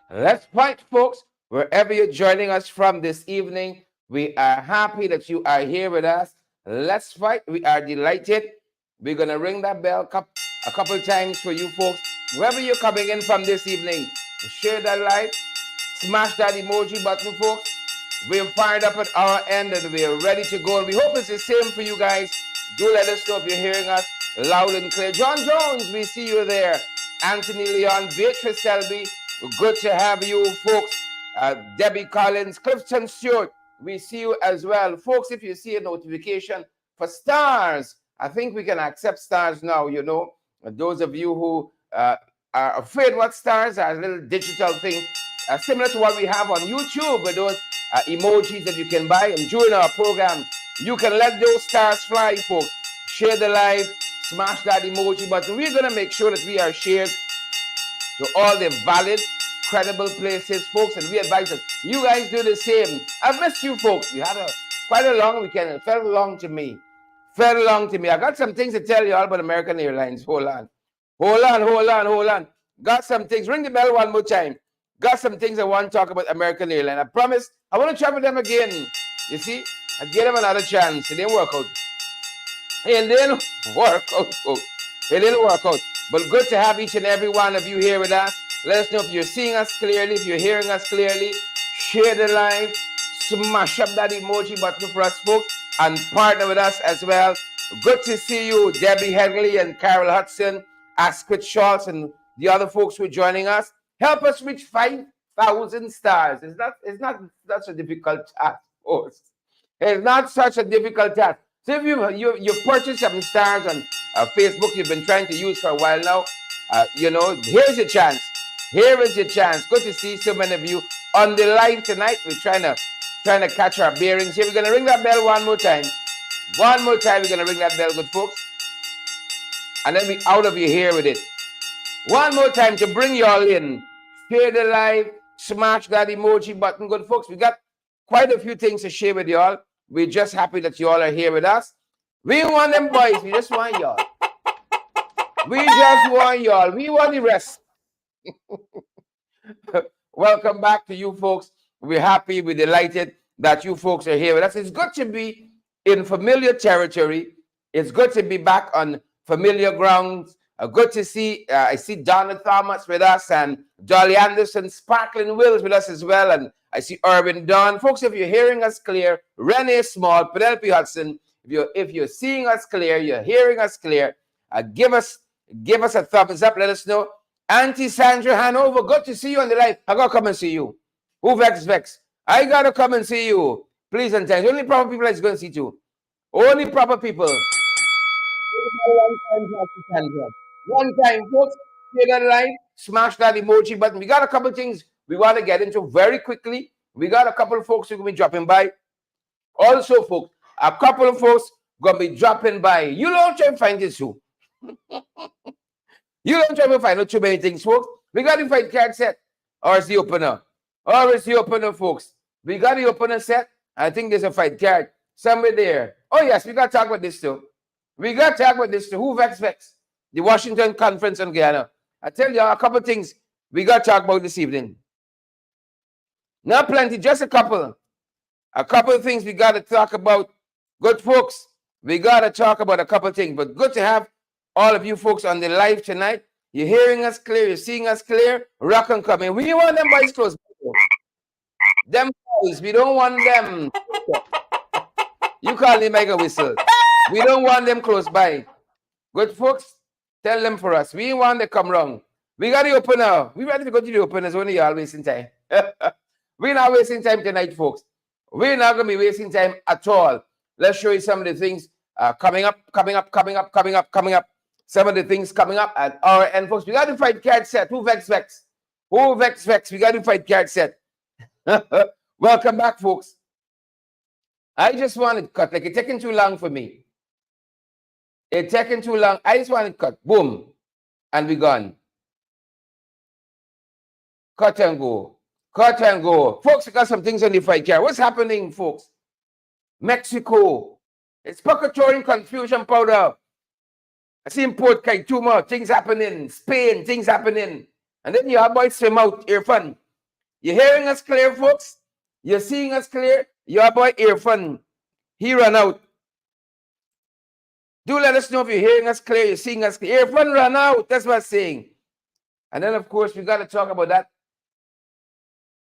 Let's fight, folks. Wherever you're joining us from this evening, we are happy that you are here with us. Let's fight. We are delighted. We're going to ring that bell a couple times for you folks. Wherever you're coming in from this evening, share that live, smash that emoji button, folks. We're fired up at our end and we're ready to go. And we hope it's the same for you guys. Do let us know if you're hearing us loud and clear. John Jones, we see you there. Anthony Leon, Beatrice Selby, good to have you, folks. Debbie Collins, Clifton Stewart, we see you as well. Folks, if you see a notification for stars, I think we can accept stars now, you know. Those of you who are afraid what stars are, a little digital thing, similar to what we have on YouTube with those emojis that you can buy. And during our program, you can let those stars fly, folks. Share the live, smash that emoji button. We're going to make sure that we are shared to all the valid, credible places, folks. And we advise that you guys do the same. I've missed you, folks. We had quite a long weekend. It felt long to me. I got some things to tell you all about American Airlines. Hold on. Got some things. Ring the bell one more time. Got some things I want to talk about American Airlines. I promise I want to travel them again. You see? I gave them another chance. It didn't work out. But good to have each and every one of you here with us. Let us know if you're seeing us clearly, if you're hearing us clearly. Share the live. Smash up that emoji button for us, folks. And partner with us as well. Good to see you, Debbie Headley and Carol Hudson, Asquith Schultz, and the other folks who are joining us. Help us reach 5,000 stars. It's not such a difficult task, folks. It's not such a difficult task. So if you've purchased some stars on Facebook you've been trying to use for a while now, you know, here's your chance. Here is your chance. Good to see so many of you on the live tonight. We're trying to catch our bearings here. We're going to ring that bell one more time. One more time, we're going to ring that bell, good folks. And then we out of your hair with it. One more time to bring you all in. Share the live, smash that emoji button, good folks. We got quite a few things to share with y'all. We're just happy that you all are here with us. We want them boys. We just want y'all. We want the rest. Welcome back to you folks. We're happy, we're delighted that you folks are here with us. It's good to be in familiar territory. It's good to be back on familiar grounds. Good to see, I see Donna Thomas with us and Dolly Anderson, Sparkling Wills with us as well. And I see Irvin Dunn. Folks, if you're hearing us clear, Renee Small, Penelope Hudson, if you're seeing us clear, you're hearing us clear, give us a thumbs up, let us know. Auntie Sandra Hanover, good to see you on the live. I gotta come and see you. Who vex? I gotta come and see you. Please and thanks. Only proper people is going to see you. Only proper people. One time, folks. Share that live. Smash that emoji button. We got a couple things we want to get into very quickly. We got a couple of folks who will be dropping by. Also, folks, a couple of folks gonna be dropping by. You don't try to find this too. You don't try to find out too many things, folks. We got the fight card set. Or it's the opener. Folks. We got the opener set. I think there's a fight card somewhere there. Oh, yes, we got to talk about this too. Who vex? The Washington Conference on Guyana. I tell you a couple of things we got to talk about this evening. Not plenty, just a couple. A couple of things we got to talk about. Good folks, we got to talk about a couple of things. But good to have all of you folks on the live tonight. You're hearing us clear. You're seeing us clear. Rock and come in. We want them boys close. Them boys, we don't want them. You call them make a whistle. We don't want them close by. Good folks, tell them for us. We want them to come wrong. We got the opener. We ready to go to the openers. Only y'all wasting time. We're not wasting time tonight, folks. We're not going to be wasting time at all. Let's show you some of the things coming up. Some of the things coming up at our end, folks. We got the fight card set. Who vex? We got the fight card set. Welcome back, folks. I just wanted to cut. Like, it's taking too long for me. It's taking too long. I just wanted to cut. Boom. And we gone. Cut and go. Folks, we got some things on the fight card. What's happening, folks? Mexico. It's Pocatorin confusion powder. I see import Kaituma, things happening. Spain, things happening. And then you have boys swim out, Irfan. You hearing us clear, folks? You're seeing us clear? Your boy Earphone, he run out. Do let us know if you're hearing us clear, you're seeing us clear. Earphone run out, that's what I'm saying. And then, of course, we got to talk about that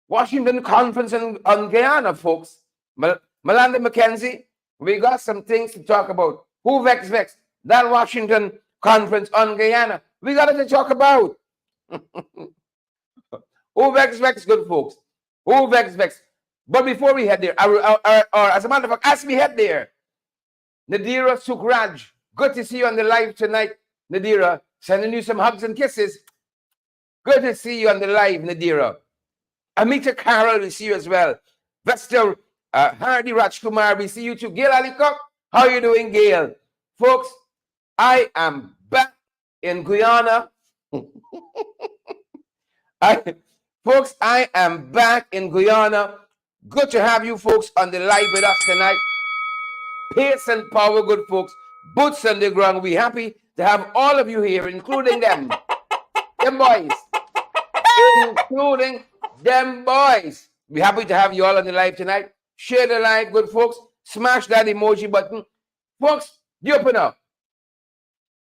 Washington Conference on Guyana, folks. Melinda McKenzie, we got some things to talk about. Who vex? That Washington Conference on Guyana. We got to talk about. Who vex, good folks? Who vex? But before we head there, or as a matter of fact, as we head there, Nadira Sukraj, good to see you on the live tonight, Nadira. Sending you some hugs and kisses. Good to see you on the live, Nadira. Amita Carroll, we see you as well. Vesta Hardy Rajkumar, we see you too. Gail Alikok, how you doing, Gail? Folks, I am back in Guyana. Folks, I am back in Guyana. Good to have you folks on the live with us tonight. Pace and power, good folks. Boots on the ground. We're happy to have all of you here, including them. Them boys. Including them boys. We're happy to have you all on the live tonight. Share the live, good folks. Smash that emoji button. Folks, the opener.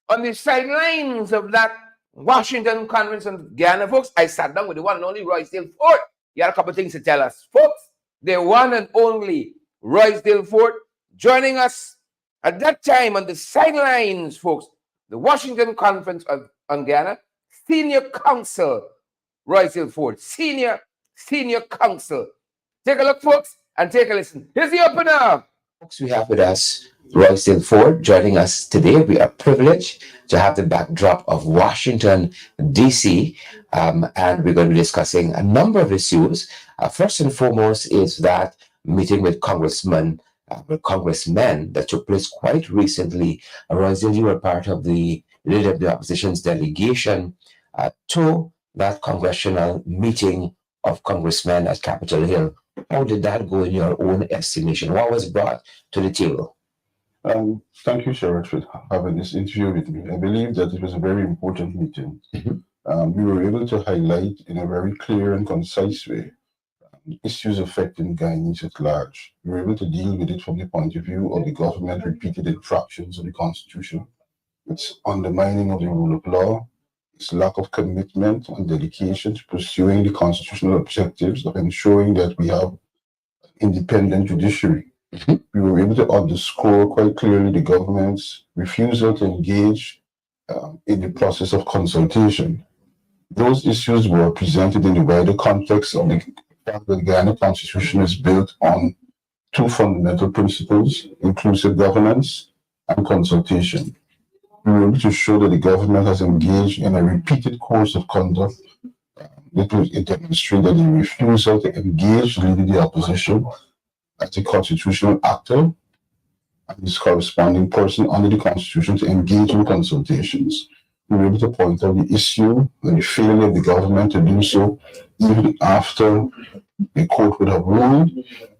On the sidelines of that Washington Conference on Guyana, folks, I sat down with the one and only Roysdale Forde. He had a couple of things to tell us. Folks, the one and only Roysdale Forde joining us at that time on the sidelines, folks. The Washington Conference on Guyana, Senior Counsel, Roysdale Forde, Senior Counsel. Take a look, folks, and take a listen. Here's the opener. Folks, we have with us Roysdale Forde joining us today. We are privileged to have the backdrop of Washington, D.C., and we're going to be discussing a number of issues. First and foremost is that meeting with congressmen that took place quite recently. Roysdale, you were part of the leader of the opposition's delegation to that congressional meeting of congressmen at Capitol Hill. How did that go in your own estimation? What was brought to the table? Thank you, Sherrod, for having this interview with me. I believe that it was a very important meeting. We were able to highlight in a very clear and concise way the issues affecting Guyanese at large. We were able to deal with it from the point of view of the government repeated infractions of the Constitution, its undermining of the rule of law, its lack of commitment and dedication to pursuing the constitutional objectives of ensuring that we have independent judiciary. We were able to underscore quite clearly the government's refusal to engage in the process of consultation. Those issues were presented in the wider context of the fact that the Guyana Constitution is built on two fundamental principles: inclusive governance and consultation. We were able to show that the government has engaged in a repeated course of conduct that demonstrated the refusal to engage leading the opposition as a constitutional actor and his corresponding person under the Constitution to engage in consultations. We were able to point out the issue and the failure of the government to do so, even after the court would have ruled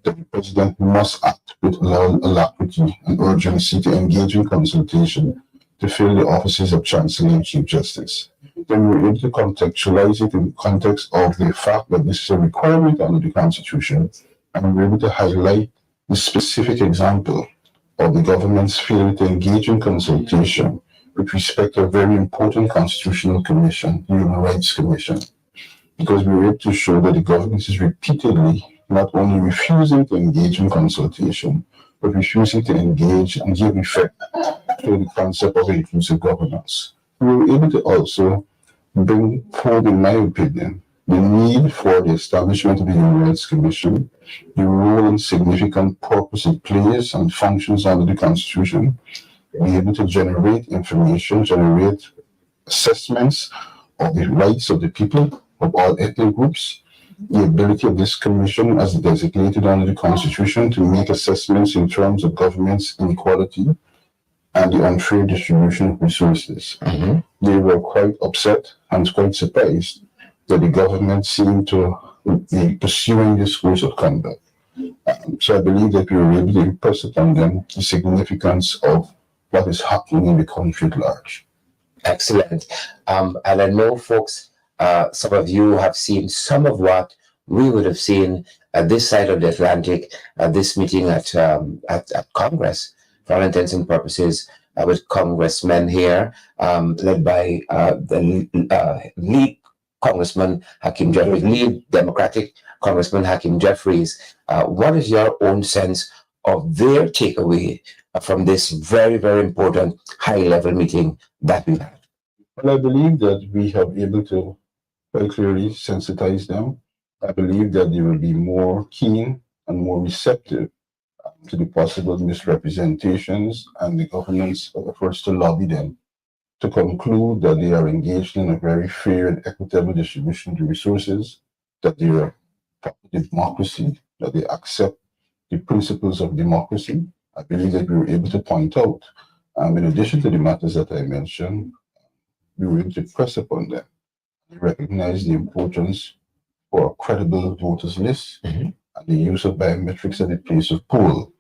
that the president must act with alacrity and urgency to engage in consultation to fill the offices of Chancellor and Chief Justice. Then we were able to contextualize it in the context of the fact that this is a requirement under the Constitution, and we were able to highlight the specific example of the government's failure to engage in consultation with respect to a very important constitutional commission, the Human Rights Commission, because we were able to show that the government is repeatedly not only refusing to engage in consultation, but refusing to engage and give effect to the concept of inclusive governance. We were able to also bring forward, in my opinion, the need for the establishment of the Human Rights Commission, the role and significant purpose it plays and functions under the Constitution, be able to generate information, generate assessments of the rights of the people of all ethnic groups, the ability of this commission as designated under the Constitution to make assessments in terms of government's inequality and the unfair distribution of resources. They were quite upset and quite surprised that the government seemed to be pursuing this course of conduct. So I believe that we were able to impress upon them the significance of what is happening in the country at large. Excellent. And I know, folks, some of you have seen some of what we would have seen this side of the Atlantic, this meeting at Congress, for all intents and purposes, with congressmen here, led by the lead Congressman Hakeem Jeffries, lead Democratic Congressman Hakeem Jeffries. What is your own sense of their takeaway from this very, very important high-level meeting that we've had? Well, I believe that we have able to very clearly sensitize them. I believe that they will be more keen and more receptive to the possible misrepresentations and the government's efforts to lobby them to conclude that they are engaged in a very fair and equitable distribution of the resources, that they are part of democracy, that they accept the principles of democracy. I believe that we were able to point out, in addition to the matters that I mentioned, we were able to press upon them. We recognize the importance for a credible voters list and the use of biometrics at the place of poll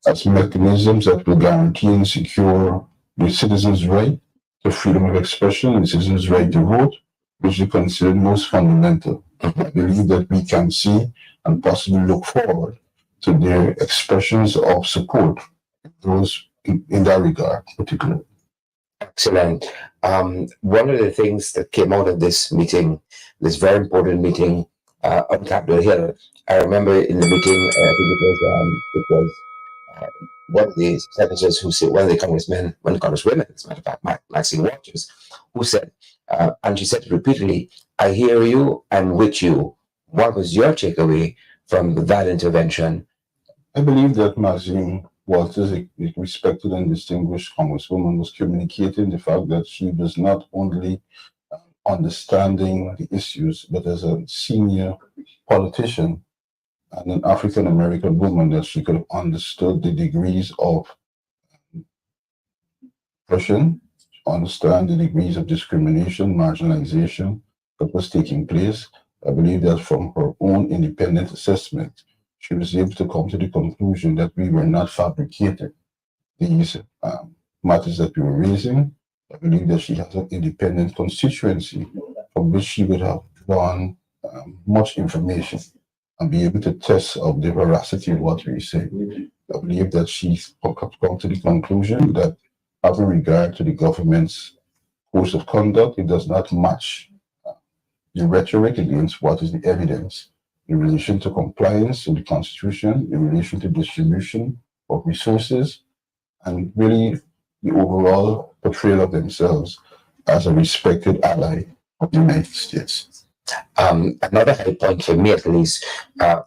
as mechanisms that will guarantee and secure the citizens' right to freedom of expression and the citizens' right to vote, which is considered most fundamental. I believe that we can see and possibly look forward to their expressions of support, those in that regard, particularly. Excellent. One of the things that came out of this meeting, this very important meeting on Capitol Hill, I remember in the meeting, I think it was one of the senators who said, one of the congressmen, one of the congresswomen, as a matter of fact, Maxine Waters, who said, and she said repeatedly, "I hear you and with you." What was your takeaway from that intervention? I believe that Maxine Walters, a respected and distinguished congresswoman, was communicating the fact that she was not only understanding the issues, but as a senior politician and an African American woman, that she could have understood the degrees of oppression, understand the degrees of discrimination, marginalization that was taking place. I believe that from her own independent assessment, she was able to come to the conclusion that we were not fabricating these matters that we were raising. I believe that she has an independent constituency from which she would have drawn much information and be able to test of the veracity of what we say. I believe that she's come to the conclusion that having regard to the government's course of conduct, it does not match the rhetoric against what is the evidence in relation to compliance with the Constitution, in relation to distribution of resources, and really the overall portrayal of themselves as a respected ally of the United States. Another high point for me, at least,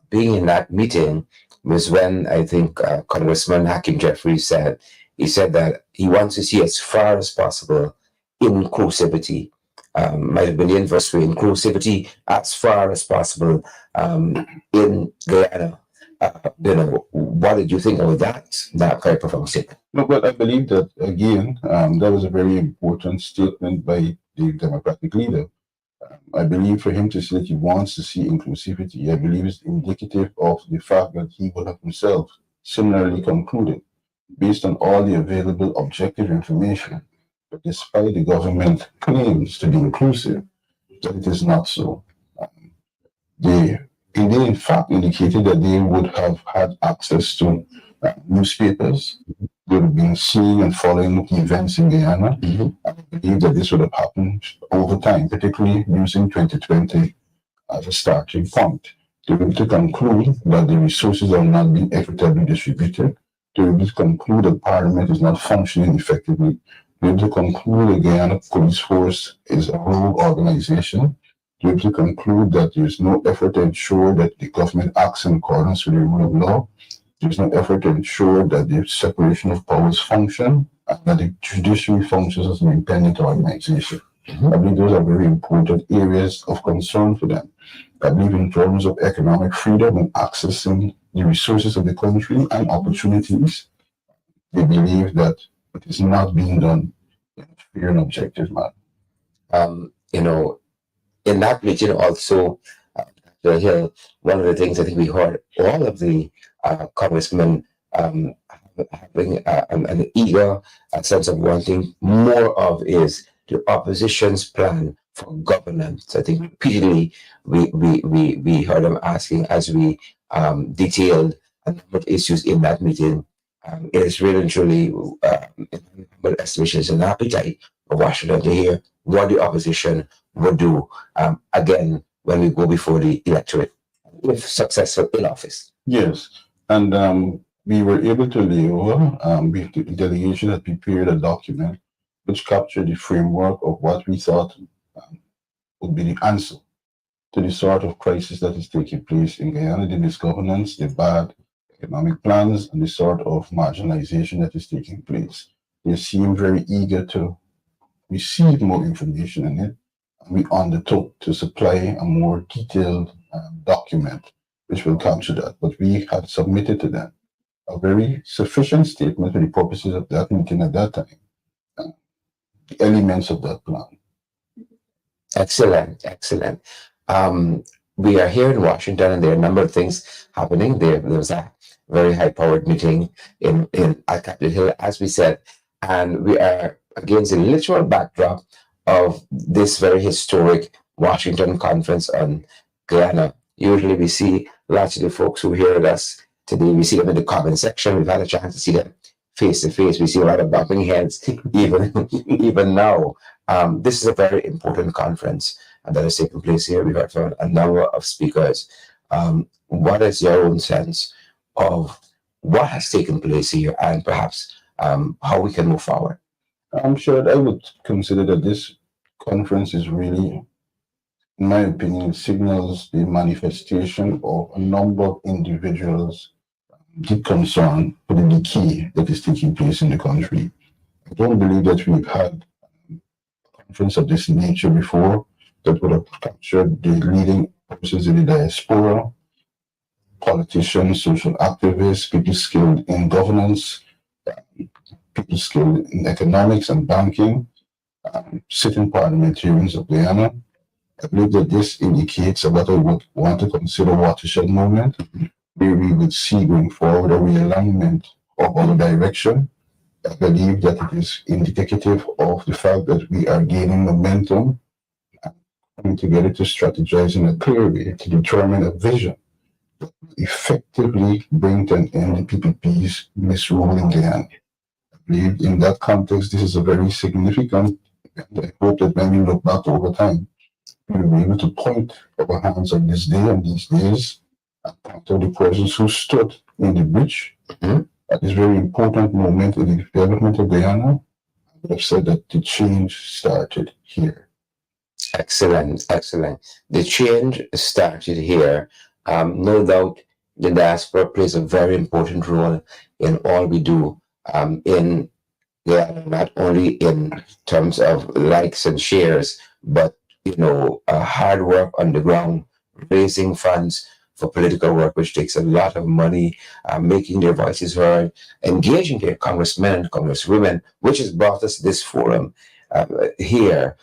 being in that meeting was when I think Congressman Hakeem Jeffries said, he said that he wants to see as far as possible inclusivity. Might have been the inverse way, inclusivity as far as possible in Guyana. What did you think of that very profound statement? No, but I believe that, again, that was a very important statement by the Democratic leader. I believe for him to say that he wants to see inclusivity, I believe is indicative of the fact that he would have himself similarly concluded, based on all the available objective information, but despite the government claims to be inclusive, that it is not so. They in fact indicated that they would have had access to newspapers. They would have been seeing and following the events in Guyana. I believe that this would have happened over time, particularly using 2020 as a starting point. They were able to conclude that the resources are not being equitably distributed. They were able to conclude that Parliament is not functioning effectively. They were able to conclude that Guyana Police Force is a rogue organization. They were able to conclude that there is no effort to ensure that the government acts in accordance with the rule of law. There's no effort to ensure that the separation of powers function and that the judiciary functions as an independent organization. I believe those are very important areas of concern for them. I believe in terms of economic freedom and accessing the resources of the country and opportunities, they believe that it is not being done in a fair and objective manner. In that meeting also, Hill, one of the things I think we heard all of the congressmen having an eager sense of wanting more of is the opposition's plan for governance. I think repeatedly we heard him asking as we detailed a number of issues in that meeting. It is really and truly, but estimation is an appetite of Washington to hear what the opposition would do again when we go before the electorate, if successful in office. Yes, and we were able to lay over, the delegation had prepared a document which captured the framework of what we thought would be the answer to the sort of crisis that is taking place in Guyana, the misgovernance, the bad economic plans, and the sort of marginalization that is taking place. They seem very eager to receive more information in it, and we undertook to supply a more detailed document which will capture that. But we had submitted to them a very sufficient statement for the purposes of that meeting at that time, the elements of that plan. Excellent, excellent. We are here in Washington, and there are a number of things happening. There was a very high-powered meeting at Capitol Hill, as we said, and we are against the literal backdrop of this very historic Washington Conference on Guyana. Usually, we see lots of the folks who hear us today. We see them in the comment section. We've had a chance to see them face to face. We see a lot of bumping heads, even now. This is a very important conference that is taking place here. We've heard from a number of speakers. What is your own sense of what has taken place here, and perhaps how we can move forward? I'm sure I would consider that this conference is really, in my opinion, signals the manifestation of a number of individuals' deep concern for the decay that is taking place in the country. I don't believe that we've had a conference of this nature before that would have captured the leading persons in the diaspora, politicians, social activists, people skilled in governance, people skilled in economics and banking, sitting parliamentarians of Guyana. I believe that this indicates what I would want to consider a watershed moment, where we would see going forward a realignment of our direction. I believe that it is indicative of the fact that we are gaining momentum and coming together to strategize in a clear way to determine a vision that will effectively bring to an end the PPP's misrule in Guyana. I believe in that context, this is a very significant, and I hope that when we look back over time, we will be able to point our hands on this day and these days and point out the persons who stood in the breach at this very important moment in the development of Guyana. I would have said that the change started here. Excellent, excellent. The change started here. No doubt the diaspora plays a very important role in all we do in Guyana, not only in terms of likes and shares, but hard work on the ground, raising funds for political work, which takes a lot of money, making their voices heard, engaging their congressmen and congresswomen, which has brought us this forum here.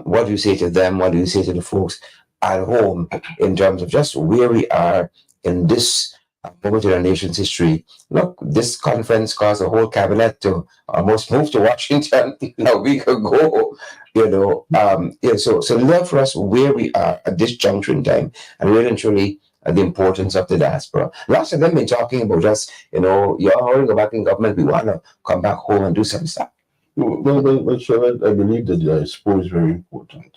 What do you say to them? What do you say to the folks at home in terms of just where we are in this moment in our nation's history? Look, this conference caused the whole cabinet to almost move to Washington a week ago. So love for us where we are at this juncture in time, and really and truly the importance of the diaspora. Lots of them been talking about us, y'all want to go back in government, we want to come back home and do some stuff. Well, Sherrod, I believe that the diaspora is very important.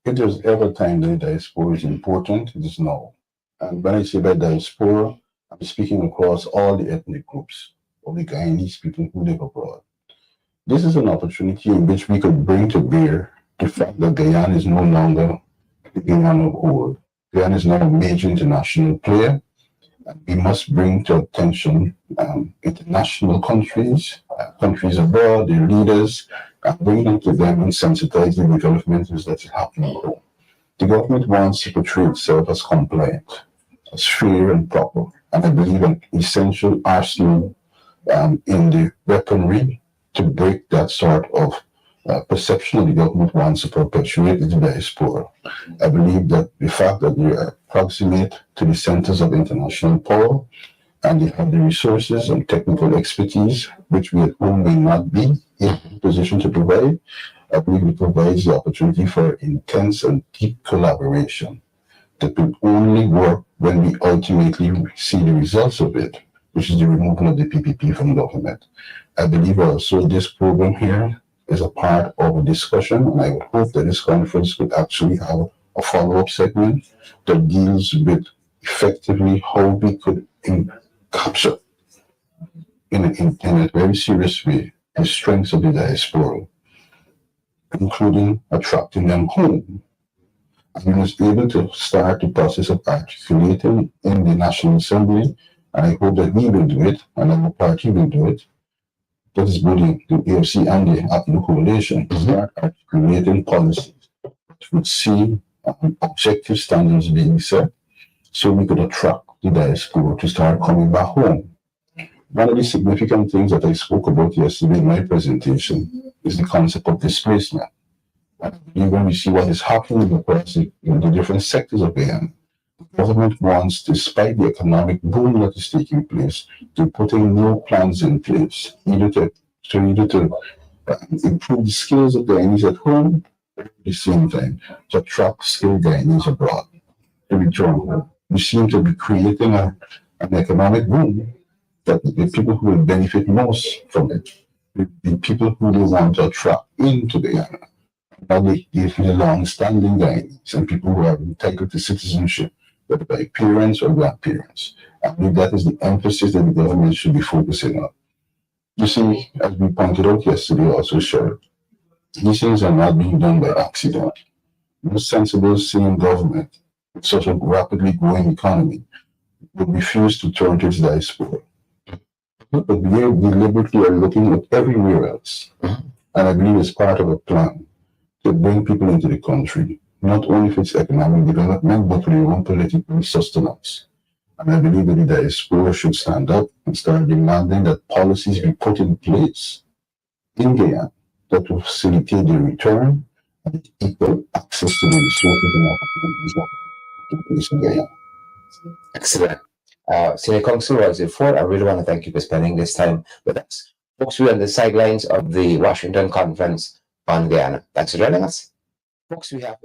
If there's ever time that the diaspora is important, it is now. And when I say by diaspora, I'm speaking across all the ethnic groups of the Guyanese people who live abroad. This is an opportunity in which we could bring to bear the fact that Guyana is no longer the Guyana of old. Guyana is now a major international player, and we must bring to attention international countries, countries abroad, their leaders, and bring them to them and sensitize the developments that is happening. The government wants to portray itself as compliant, as fair and proper, and I believe an essential arsenal in the weaponry to break that sort of perception that the government wants to perpetuate in the diaspora. I believe that the fact that they are proximate to the centers of international power and they have the resources and technical expertise, which we at home may not be in a position to provide, I believe it provides the opportunity for intense and deep collaboration that will only work when we ultimately see the results of it, which is the removal of the PPP from government. I believe also this program here is a part of a discussion, and I would hope that this conference could actually have a follow-up segment that deals with effectively how we could capture in a very serious way the strengths of the diaspora, including attracting them home. And we was able to start the process of articulating in the National Assembly, and I hope that we will do it, and our party will do it. That is both the AFC and the APNU coalition to start articulating policies that would see objective standards being set so we could attract the diaspora to start coming back home. One of the significant things that I spoke about yesterday in my presentation is the concept of displacement. When we see what is happening across the different sectors of Guyana, the government wants, despite the economic boom that is taking place, to putting new plans in place, either to improve the skills of Guyanese at home, at the same time to attract skilled Guyanese abroad to return home. We seem to be creating an economic boom that the people who will benefit most from it, the people who they want to attract into Guyana, are the long-standing Guyanese and people who are entitled to citizenship, whether by parents or grandparents. I believe that is the emphasis that the government should be focusing on. You see, as we pointed out yesterday also, Sheriff, these things are not being done by accident. No sensible, sane government with such a rapidly growing economy would refuse to turn to its diaspora. But we deliberately are looking at everywhere else. And I believe it's part of a plan to bring people into the country, not only for its economic development, but for their own political sustenance. And I believe that the diaspora should stand up and start demanding that policies be put in place in Guyana that will facilitate their return and equal access to the resources and opportunities that are in place in Guyana. Excellent. Senior Counsel Roysdale Forde, I really want to thank you for spending this time with us. Folks, we're on the sidelines of the Washington Conference on Guyana. Thanks for joining us. Folks, we have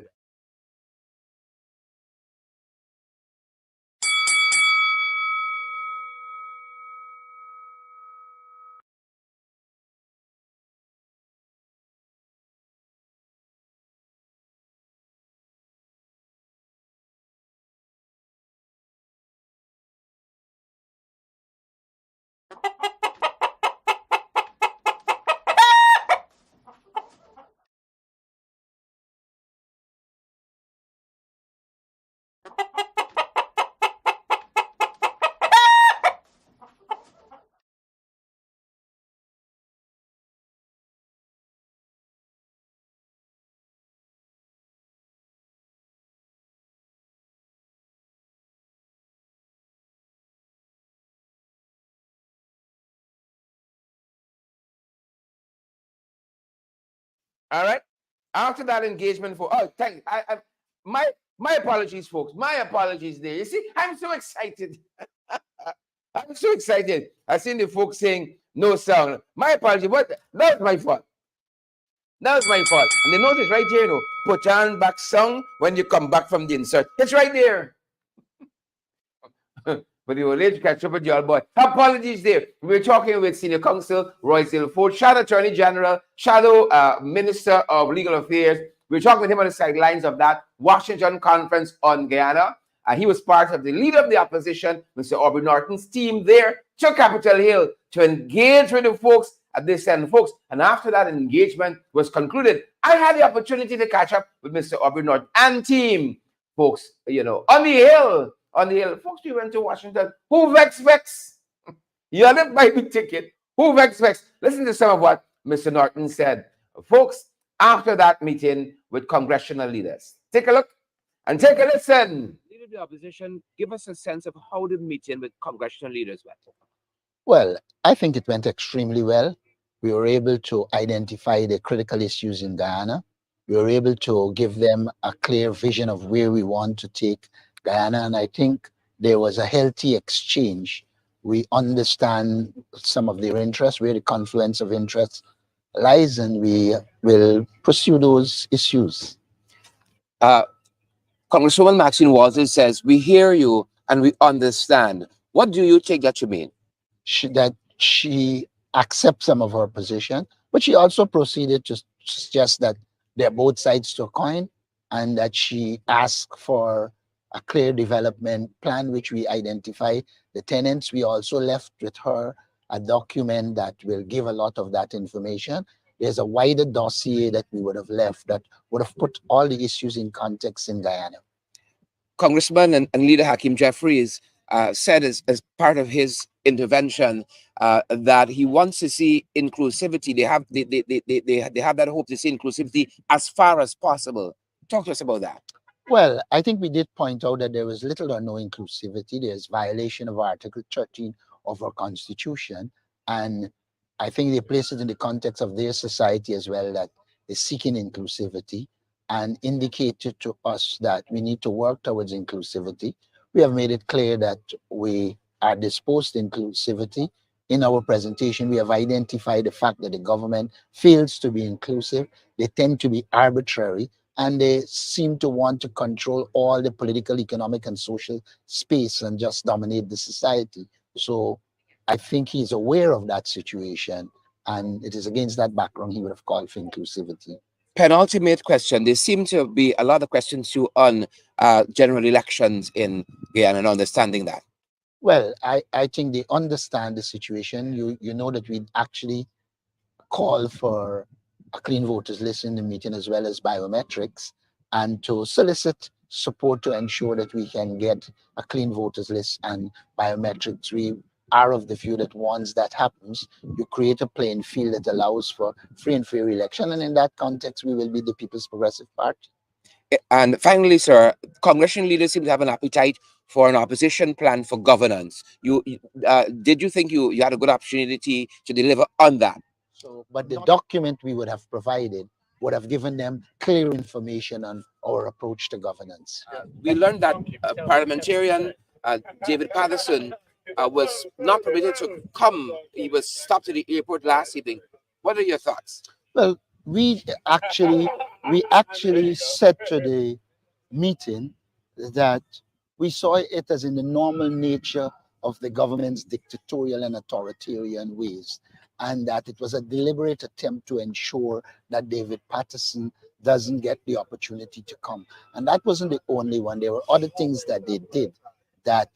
All right. After that engagement my apologies, folks. My apologies there. You see, I'm so excited. I'm so excited. I seen the folks saying no sound. My apologies. What? That was my fault. That was my fault. And the note is right here, put on back song when you come back from the insert. It's right there. But you will later catch up with y'all, boy. Apologies there. We're talking with Senior Counsel Roysdale Forde, Shadow Attorney General, Shadow Minister of Legal Affairs. We're talking with him on the sidelines of that Washington Conference on Guyana. He was part of the leader of the opposition, Mr. Aubrey Norton's team there to Capitol Hill to engage with the folks at this end, folks. And after that engagement was concluded, I had the opportunity to catch up with Mr. Aubrey Norton and team, folks, on the Hill. On the Hill, folks, we went to Washington. Who vex? You didn't buy the ticket. Who vex? Listen to some of what Mr. Norton said. Folks, after that meeting with congressional leaders. Take a look and take a listen. Leader of the opposition, give us a sense of how the meeting with congressional leaders went. Well, I think it went extremely well. We were able to identify the critical issues in Guyana. We were able to give them a clear vision of where we want to take Guyana, and I think there was a healthy exchange. We understand some of their interests, where the confluence of interests lies, and we will pursue those issues. Congresswoman Maxine Walters says, "We hear you and we understand." What do you take that you mean? That she accepts some of her position, but she also proceeded to suggest that there are both sides to a coin, and that she asked for a clear development plan, which we identify the tenants. We also left with her a document that will give a lot of that information. There's a wider dossier that we would have left that would have put all the issues in context in Guyana. Congressman and Leader Hakeem Jeffries said as part of his intervention that he wants to see inclusivity. They have that hope to see inclusivity as far as possible. Talk to us about that. Well, I think we did point out that there was little or no inclusivity. There's violation of Article 13 of our Constitution. And I think they place it in the context of their society as well, that is seeking inclusivity, and indicated to us that we need to work towards inclusivity. We have made it clear that we are disposed to inclusivity. In our presentation, we have identified the fact that the government fails to be inclusive. They tend to be arbitrary, and they seem to want to control all the political, economic, and social space and just dominate the society. So I think he's aware of that situation, and it is against that background he would have called for inclusivity. Penultimate question. There seem to be a lot of questions too on general elections in Guyana and understanding that. Well, I think they understand the situation. You know that we actually call for a clean voters list in the meeting, as well as biometrics, and to solicit support to ensure that we can get a clean voters list and biometrics. We are of the view that once that happens, you create a playing field that allows for free and fair election. And in that context, we will be the People's Progressive Party. And finally, sir, congressional leaders seem to have an appetite for an opposition plan for governance. Did you think you had a good opportunity to deliver on that? So, but the document we would have provided would have given them clear information on our approach to governance. We learned that parliamentarian David Patterson was not permitted to come. He was stopped at the airport last evening. What are your thoughts? Well, we actually said to the meeting that we saw it as in the normal nature of the government's dictatorial and authoritarian ways, and that it was a deliberate attempt to ensure that David Patterson doesn't get the opportunity to come. And that wasn't the only one. There were other things that they did that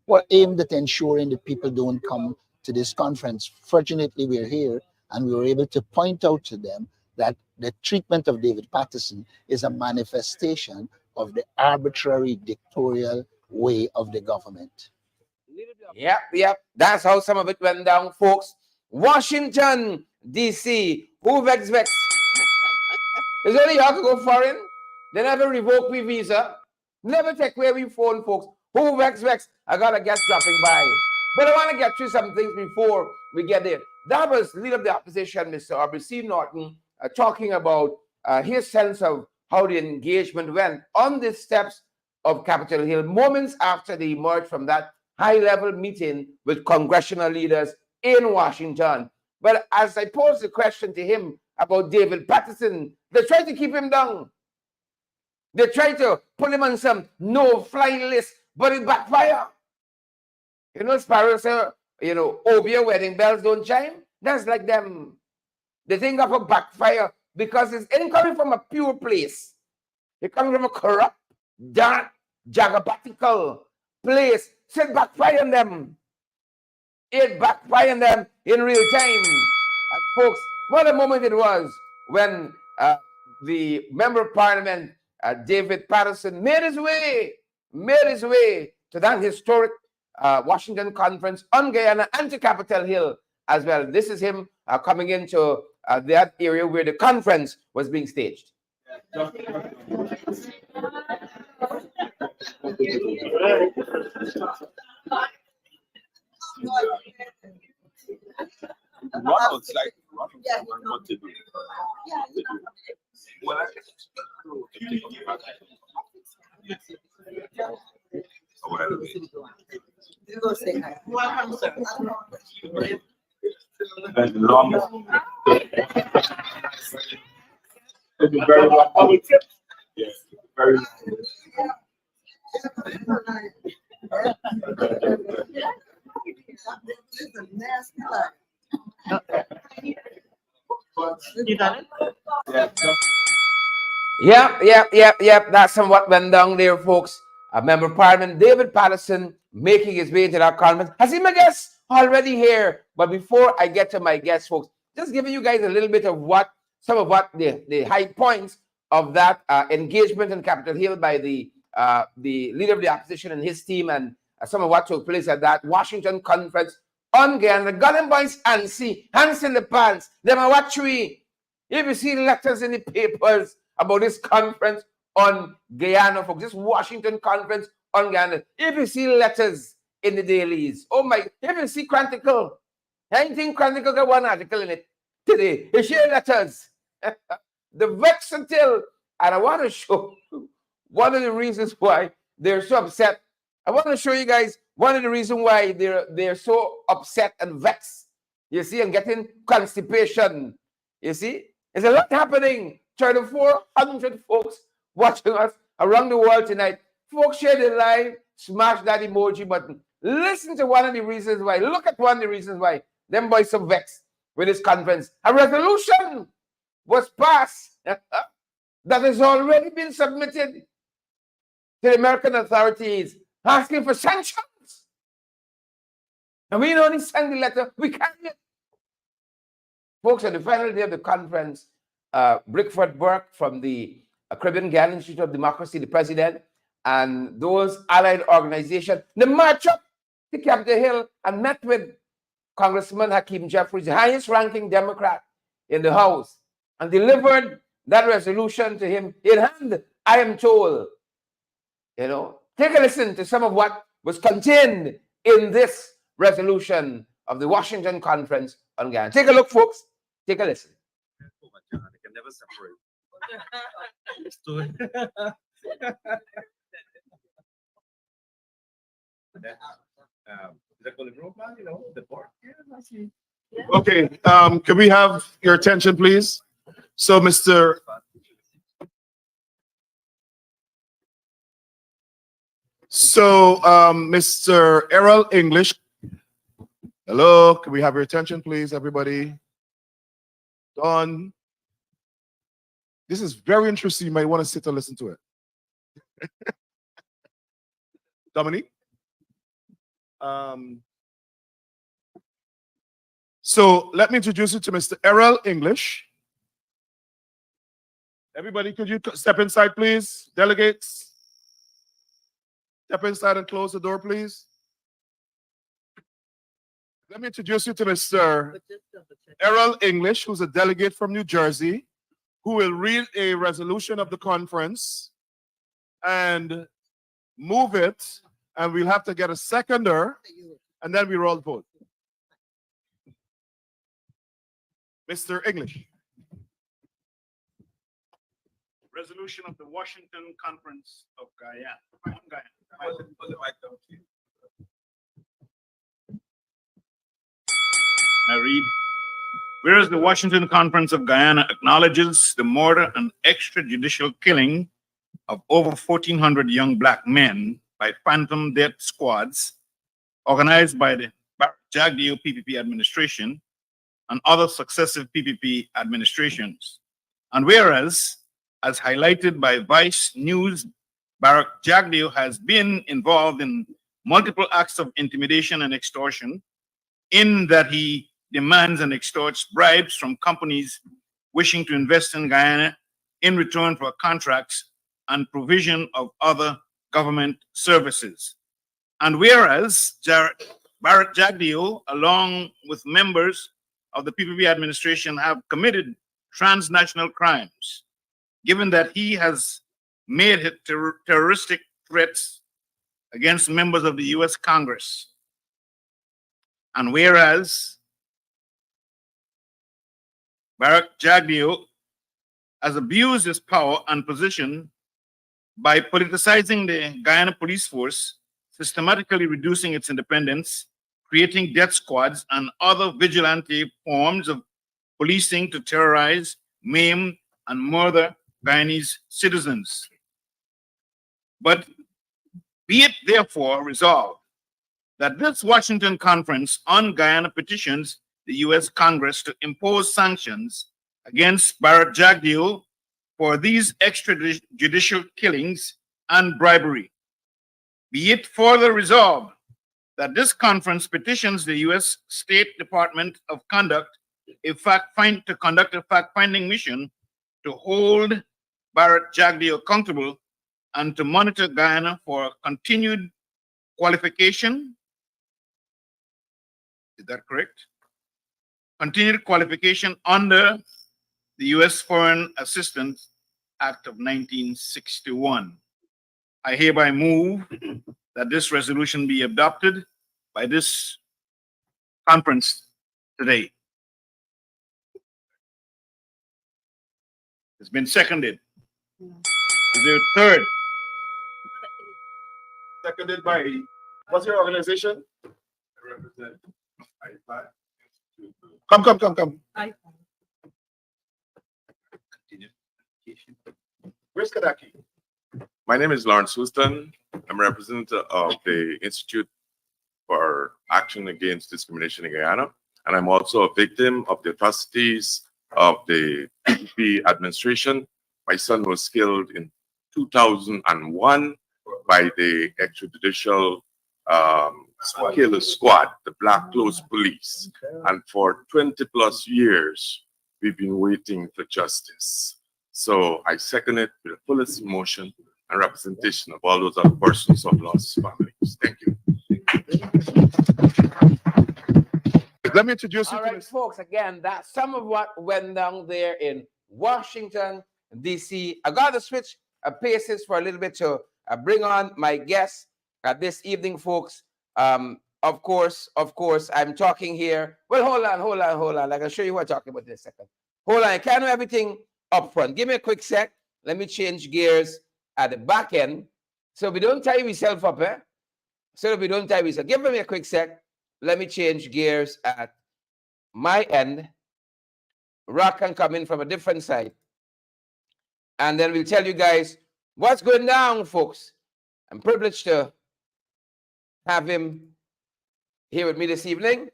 were aimed at ensuring that people don't come to this conference. Fortunately, we're here, and we were able to point out to them that the treatment of David Patterson is a manifestation of the arbitrary dictatorial way of the government. Yep. That's how some of it went down, folks. Washington, D.C. Who vex? Is only y'all to go foreign? They never revoke me visa. Never take away we phone, folks. Who vex? I got a guest dropping by. But I want to get through some things before we get there. That was Leader of the Opposition, Mr. Aubrey Norton, talking about his sense of how the engagement went on the steps of Capitol Hill, moments after they emerged from that high-level meeting with congressional leaders in Washington. But as I posed the question to him about David Patterson, they tried to keep him down. They tried to put him on some no-fly list, but it backfired. You know, Sparrow said, over your wedding bells don't chime. That's like them. They think of a backfire because it's incoming from a pure place. It's coming from a corrupt, dark, jagabatical place. So it backfired on them. It backfired on them in real time. And folks, what a moment it was when the Member of Parliament, David Patterson, made his way to that historic Washington conference on Guyana and to Capitol Hill as well. This is him coming into that area where the conference was being staged. Ronald's like what to do. Well, welcome, sir. The longest Thank you very much. Yes, very much. You done it? Yep. That's what went down there, folks. Member of Parliament David Patterson making his way to that conference. I see my guests already here. But before I get to my guests, folks, just giving you guys a little bit of some of the high points of that engagement in Capitol Hill by the leader of the opposition and his team, and some of what took place at that Washington conference on Guyana. Got them boys and see hands in the pants. Them are what we. If you see letters in the papers about this conference on Guyana, folks, this Washington conference on Guyana, if you see letters in the dailies, oh my, if you see Chronicle, anything Chronicle got one article in it today, you see letters. The vex until, and I want to show one of the reasons why they're so upset. I want to show you guys one of the reasons why they're so upset and vexed. You see, and getting constipation. You see, there's a lot happening. 400 folks watching us around the world tonight. Folks, share the live, smash that emoji button. Listen to one of the reasons why. Look at one of the reasons why them boys so vexed with this conference. A resolution was passed that has already been submitted to the American authorities asking for sanctions. And we only send the letter, we carry it. Folks, on the final day of the conference, Rickford Burke from the Caribbean Guyana Institute of Democracy, the president, and those allied organizations, they marched up to Capitol Hill and met with Congressman Hakeem Jeffries, the highest ranking Democrat in the House, and delivered that resolution to him in hand, I am told. You know, take a listen to some of what was contained in this resolution of the Washington Conference on Guyana. Take a look, folks. Take a listen. They can never separate. Okay, can we have your attention, please? So, Mr. Errol English. Hello, can we have your attention, please, everybody? Don. This is very interesting. You might want to sit and listen to it. Dominique? So let me introduce you to Mr. Errol English. Everybody, could you step inside, please? Delegates, step inside and close the door, please. Let me introduce you to Mr. Errol English, who's a delegate from New Jersey, who will read a resolution of the conference and move it, and we'll have to get a seconder, and then we roll the vote. Mr. English. Resolution of the Washington Conference of Guyana. I read, whereas the Washington Conference of Guyana acknowledges the murder and extrajudicial killing of over 1,400 young black men by phantom death squads organized by the Jagdeo PPP administration and other successive PPP administrations. And whereas, as highlighted by Vice News, Barack Jagdeo has been involved in multiple acts of intimidation and extortion, in that he demands and extorts bribes from companies wishing to invest in Guyana in return for contracts and provision of other government services. And whereas Barack Jagdeo, along with members of the PPP administration, have committed transnational crimes, given that he has made terroristic threats against members of the US Congress. And whereas Barack Jagdeo has abused his power and position by politicizing the Guyana police force, systematically reducing its independence, creating death squads and other vigilante forms of policing to terrorize, maim, and murder Guyanese citizens. But be it therefore resolved that this Washington Conference on Guyana petitions the U.S. Congress to impose sanctions against Barrett Jagdeo for these extrajudicial killings and bribery. Be it further resolved that this conference petitions the U.S. State Department of Conduct to conduct a fact-finding mission to hold Barrett Jagdeo accountable and to monitor Guyana for continued qualification. Is that correct? Continued qualification under the U.S. Foreign Assistance Act of 1961. I hereby move that this resolution be adopted by this conference today. It's been seconded. Is there a third? Seconded by, what's your organization? I represent IFI. Come. Where's Kadaki? My name is Lawrence Houston. I'm a representative of the Institute for Action Against Discrimination in Guyana, and I'm also a victim of the atrocities of the PPP administration. My son was killed in 2001 by the extrajudicial killer squad, the Black Clothes Police. And for 20 plus years, we've been waiting for justice. So I second it with the fullest emotion and representation of all those other persons who have lost families. Thank you. Let me introduce you All to right, this. folks, again, that's some of what went down there in Washington, D.C. I got to switch paces for a little bit to bring on my guests this evening, folks. Of course, I'm talking here. Well, hold on. I can show you what I'm talking about in a second. Hold on, I can't do everything up front. Give me a quick sec. Let me change gears at the back end so we don't tie ourselves up, So we don't tie ourselves. Give me a quick sec. Let me change gears at my end. Rock can come in from a different side. And then we'll tell you guys what's going down, folks. I'm privileged to have him here with me this evening.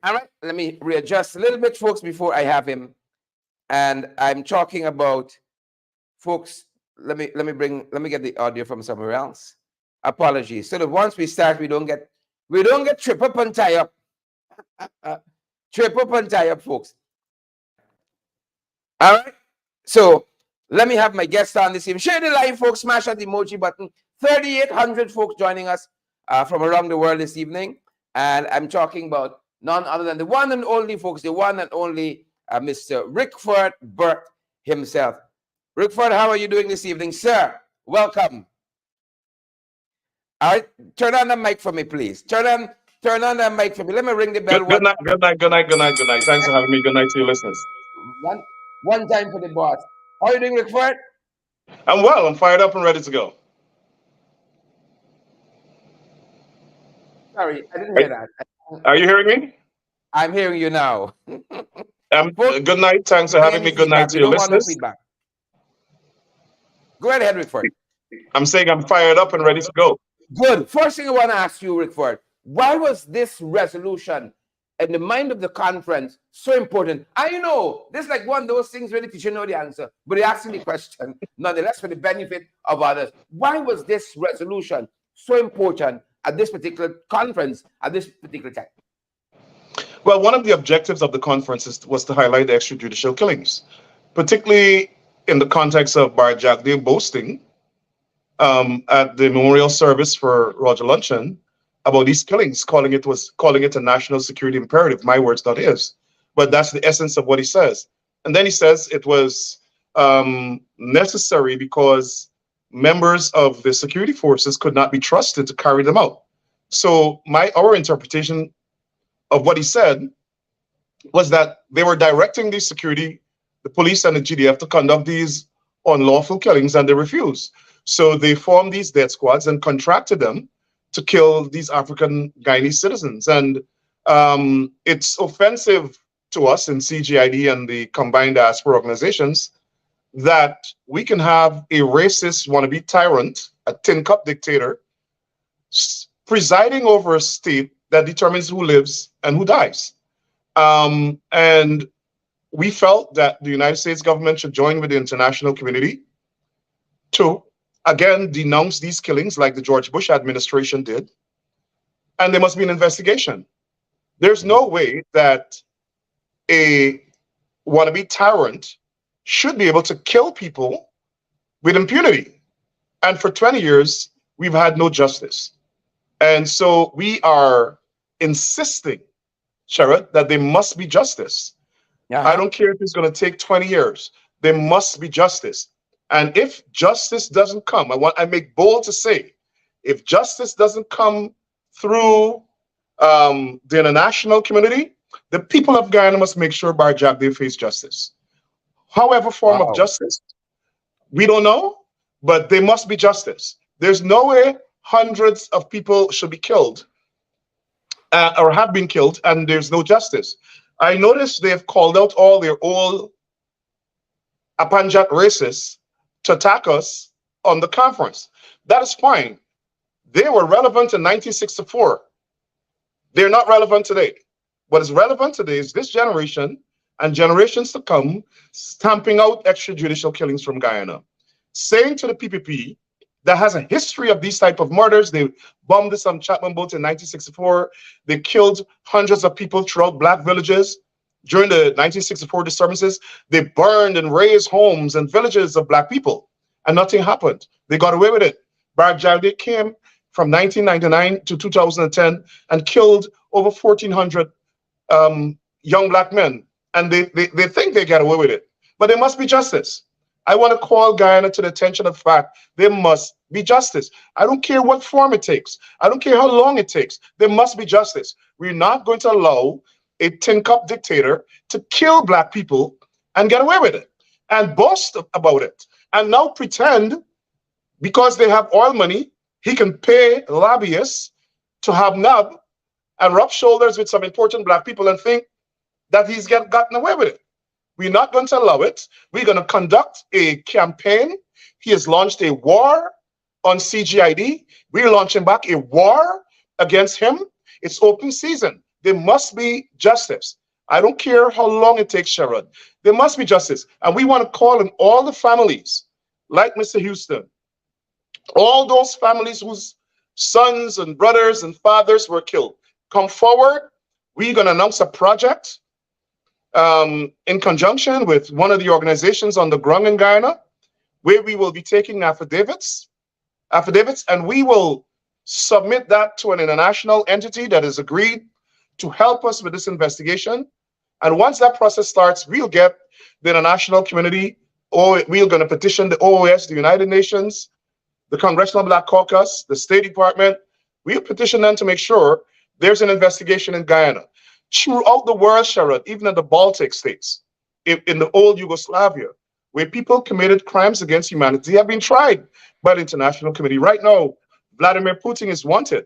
All right, let me readjust a little bit, folks, before I have him. And I'm talking about, folks, let me get the audio from somewhere else. Apologies. So that once we start, we don't get trip up and tie up. Trip up and tie up, folks. All right. So let me have my guest on this evening. Share the live, folks. Smash that emoji button. 3,800 folks joining us from around the world this evening. And I'm talking about none other than the one and only, folks, the one and only Mr. Rickford Burke himself. Rickford, how are you doing this evening, sir? Welcome. All right, turn on the mic for me, please. Turn on the mic for me. Let me ring the bell. Good night. Thanks for having me. Good night to your listeners. One time for the boss. How are you doing, Rickford? I'm well. I'm fired up and ready to go. Sorry, I didn't hear that. Are you hearing me? I'm hearing you now. Good night. Thanks for having me. Good night to your listeners. Go ahead, Rickford. I'm saying I'm fired up and ready to go. Good. First thing I want to ask you, Rickford, why was this resolution in the mind of the conference so important? I know this is like one of those things where the teacher know the answer, but they asking the question nonetheless for the benefit of others. Why was this resolution so important at this particular conference at this particular time? Well, one of the objectives of the conference was to highlight the extrajudicial killings, particularly in the context of Barrett Jagdeo boasting at the memorial service for Roger Luncheon about these killings, calling it a national security imperative. My words, not his, but that's the essence of what he says. And then he says it was necessary because members of the security forces could not be trusted to carry them out. So our interpretation of what he said was that they were directing the police and the GDF to conduct these unlawful killings, and they refused. So they formed these death squads and contracted them to kill these African Guyanese citizens. And it's offensive to us in CGID and the combined diaspora organizations that we can have a racist wannabe tyrant, a tin cup dictator, presiding over a state that determines who lives and who dies. And we felt that the United States government should join with the international community to, again, denounce these killings like the George Bush administration did. And there must be an investigation. There's no way that a wannabe tyrant should be able to kill people with impunity. And for 20 years, we've had no justice. And so we are insisting, Sherrod, that there must be justice. I don't care if it's going to take 20 years. There must be justice. And if justice doesn't come, I make bold to say, if justice doesn't come through the international community, the people of Guyana must make sure Barjack they face justice. However form of justice, we don't know, but there must be justice. There's no way hundreds of people should be killed or have been killed, and there's no justice. I noticed they've called out all their old Apanjat racists to attack us on the conference. That is fine. They were relevant in 1964. They're not relevant today. What is relevant today is this generation and generations to come stamping out extrajudicial killings from Guyana, saying to the PPP that has a history of these type of murders. They bombed the Chapman boat in 1964. They killed hundreds of people throughout black villages during the 1964 disturbances. They burned and razed homes and villages of black people, and nothing happened. They got away with it. Barjack came from 1999 to 2010 and killed over 1,400 young black men. And they think they get away with it. But there must be justice. I want to call Guyana to the attention of the fact there must be justice. I don't care what form it takes. I don't care how long it takes. There must be justice. We're not going to allow a tin cup dictator to kill black people and get away with it and boast about it. And now pretend because they have oil money, he can pay lobbyists to hobnob and rub shoulders with some important black people and think that he's gotten away with it. We're not going to allow it. We're going to conduct a campaign. He has launched a war on CGID. We're launching back a war against him. It's open season. There must be justice. I don't care how long it takes, Sherrod. There must be justice. And we want to call on all the families, like Mr. Houston, all those families whose sons and brothers and fathers were killed. Come forward. We're going to announce a project in conjunction with one of the organizations on the ground in Guyana, where we will be taking affidavits, and we will submit that to an international entity that is agreed to help us with this investigation. And once that process starts, we'll get the international community, or we're going to petition the OOS, the United Nations, the Congressional Black Caucus, the State Department. We'll petition them to make sure there's an investigation in Guyana. Throughout the world, Sherrod, even in the Baltic states, in the old Yugoslavia, where people committed crimes against humanity, have been tried by the International Committee. Right now, Vladimir Putin is wanted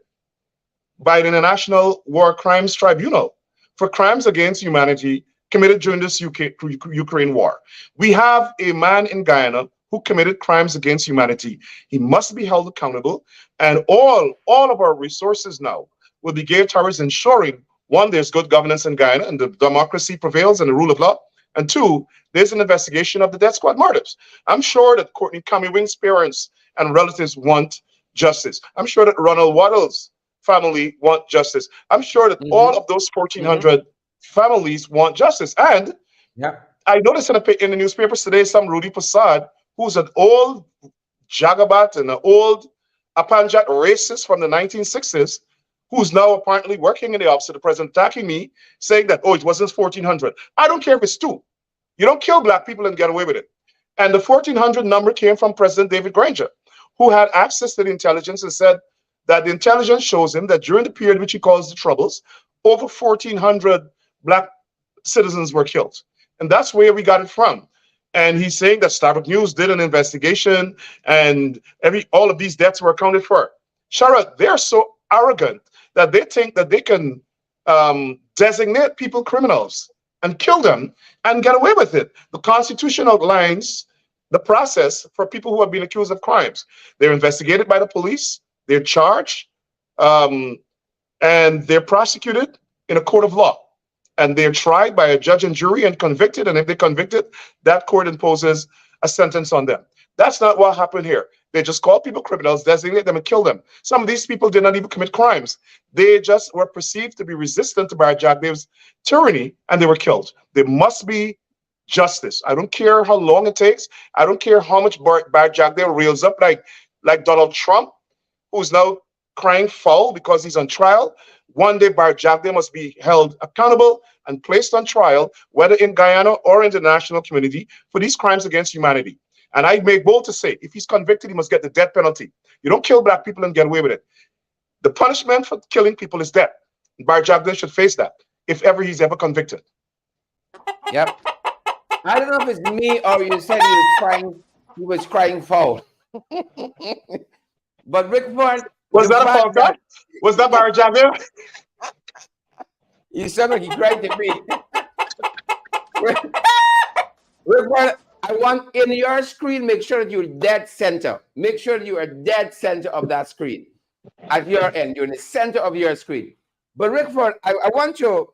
by the International War Crimes Tribunal for crimes against humanity committed during this Ukraine war. We have a man in Guyana who committed crimes against humanity. He must be held accountable, and all of our resources now will be geared towards ensuring, one, there's good governance in Guyana and the democracy prevails and the rule of law. And two, there's an investigation of the death squad murders. I'm sure that Courtney Kamewing's parents and relatives want justice. I'm sure that Ronald Waddell's family want justice. I'm sure that all of those 1,400 families want justice. And I noticed in the newspapers today, some Rudy Prasad, who's an old Jagabat and an old Apanjat racist from the 1960s, who's now apparently working in the office of the president, attacking me, saying that, oh, it wasn't 1,400. I don't care if it's 2. You don't kill black people and get away with it. And the 1,400 number came from President David Granger, who had access to the intelligence and said that the intelligence shows him that during the period which he calls the Troubles, over 1,400 black citizens were killed. And that's where we got it from. And he's saying that Starbuck News did an investigation and all of these deaths were accounted for. Sherrod, they're so arrogant that they think that they can designate people criminals and kill them and get away with it. The Constitution outlines the process for people who have been accused of crimes. They're investigated by the police, they're charged, and they're prosecuted in a court of law. And they're tried by a judge and jury and convicted. And if they're convicted, that court imposes a sentence on them. That's not what happened here. They just call people criminals, designate them, and kill them. Some of these people did not even commit crimes. They just were perceived to be resistant to Bar Jagdev's tyranny, and they were killed. There must be justice. I don't care how long it takes. I don't care how much Bar Jagdev reels up like Donald Trump, who's now crying foul because he's on trial. One day Bar Jagdev must be held accountable and placed on trial, whether in Guyana or in the national community, for these crimes against humanity. And I make bold to say, if he's convicted, he must get the death penalty. You don't kill black people and get away with it. The punishment for killing people is death. Bar Jagdev should face that, if ever he's ever convicted. Yep. I don't know if it's me or you said he was crying foul. But Rickford, was that a foul cry? Was that Bar Jagdev? You sound like he cried to me. Rickford, I want in your screen, make sure that you're dead center. Make sure that you are dead center of that screen. At your end, you're in the center of your screen. But Rickford, I want you to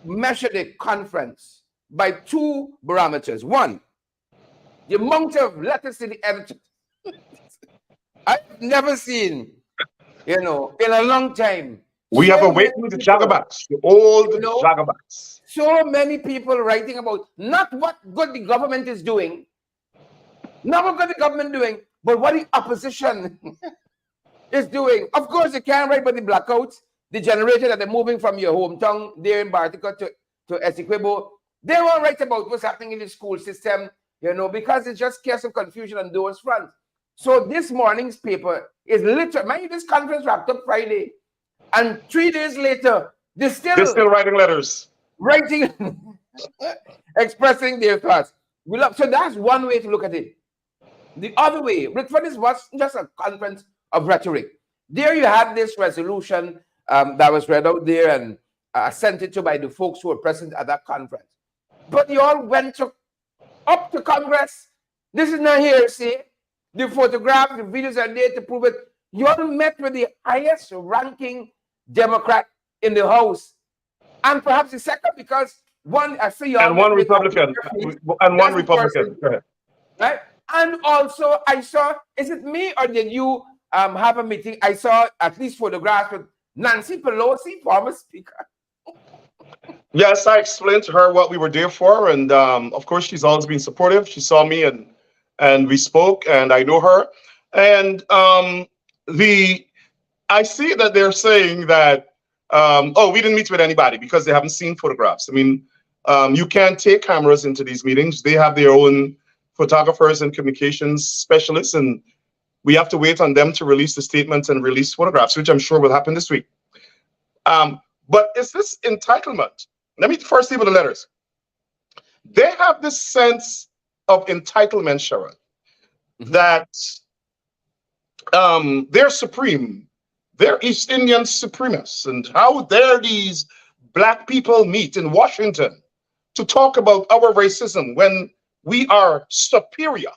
measure the conference by two barometers. One, the amount of letters to the editor. I've never seen, in a long time. We have awakened the Jagabats, the old Jagabats. So many people writing about not what good the government is doing, not what good the government doing, but what the opposition is doing. Of course, you can't write about the blackouts, the generator that they're moving from your hometown there in Bartica to Essequibo. They won't write about what's happening in the school system, because it just caused some confusion on those fronts. So this morning's paper is literally, mind you, this conference wrapped up Friday, and 3 days later, they're still writing letters. Expressing their thoughts. So that's one way to look at it. The other way, Rickford, was just a conference of rhetoric. There you had this resolution that was read out there and assented to by the folks who were present at that conference. But you all went up to Congress. This is not hearsay. The photographs, the videos are there to prove it. You all met with the highest ranking Democrat in the House. And perhaps the second, because one Republican. And one Republican. Go ahead. Right? And also, I saw, is it me or did you have a meeting? I saw at least photographs with Nancy Pelosi, former Speaker. Yes, I explained to her what we were there for. And of course, she's always been supportive. She saw me and we spoke, and I know her. And I see that they're saying that, we didn't meet with anybody because they haven't seen photographs. I mean, you can't take cameras into these meetings. They have their own photographers and communications specialists, and we have to wait on them to release the statements and release photographs, which I'm sure will happen this week. But is this entitlement? Let me first see with the letters. They have this sense of entitlement, Sharon, that they're supreme. They're East Indian supremacists. And how dare these black people meet in Washington to talk about our racism when we are superior,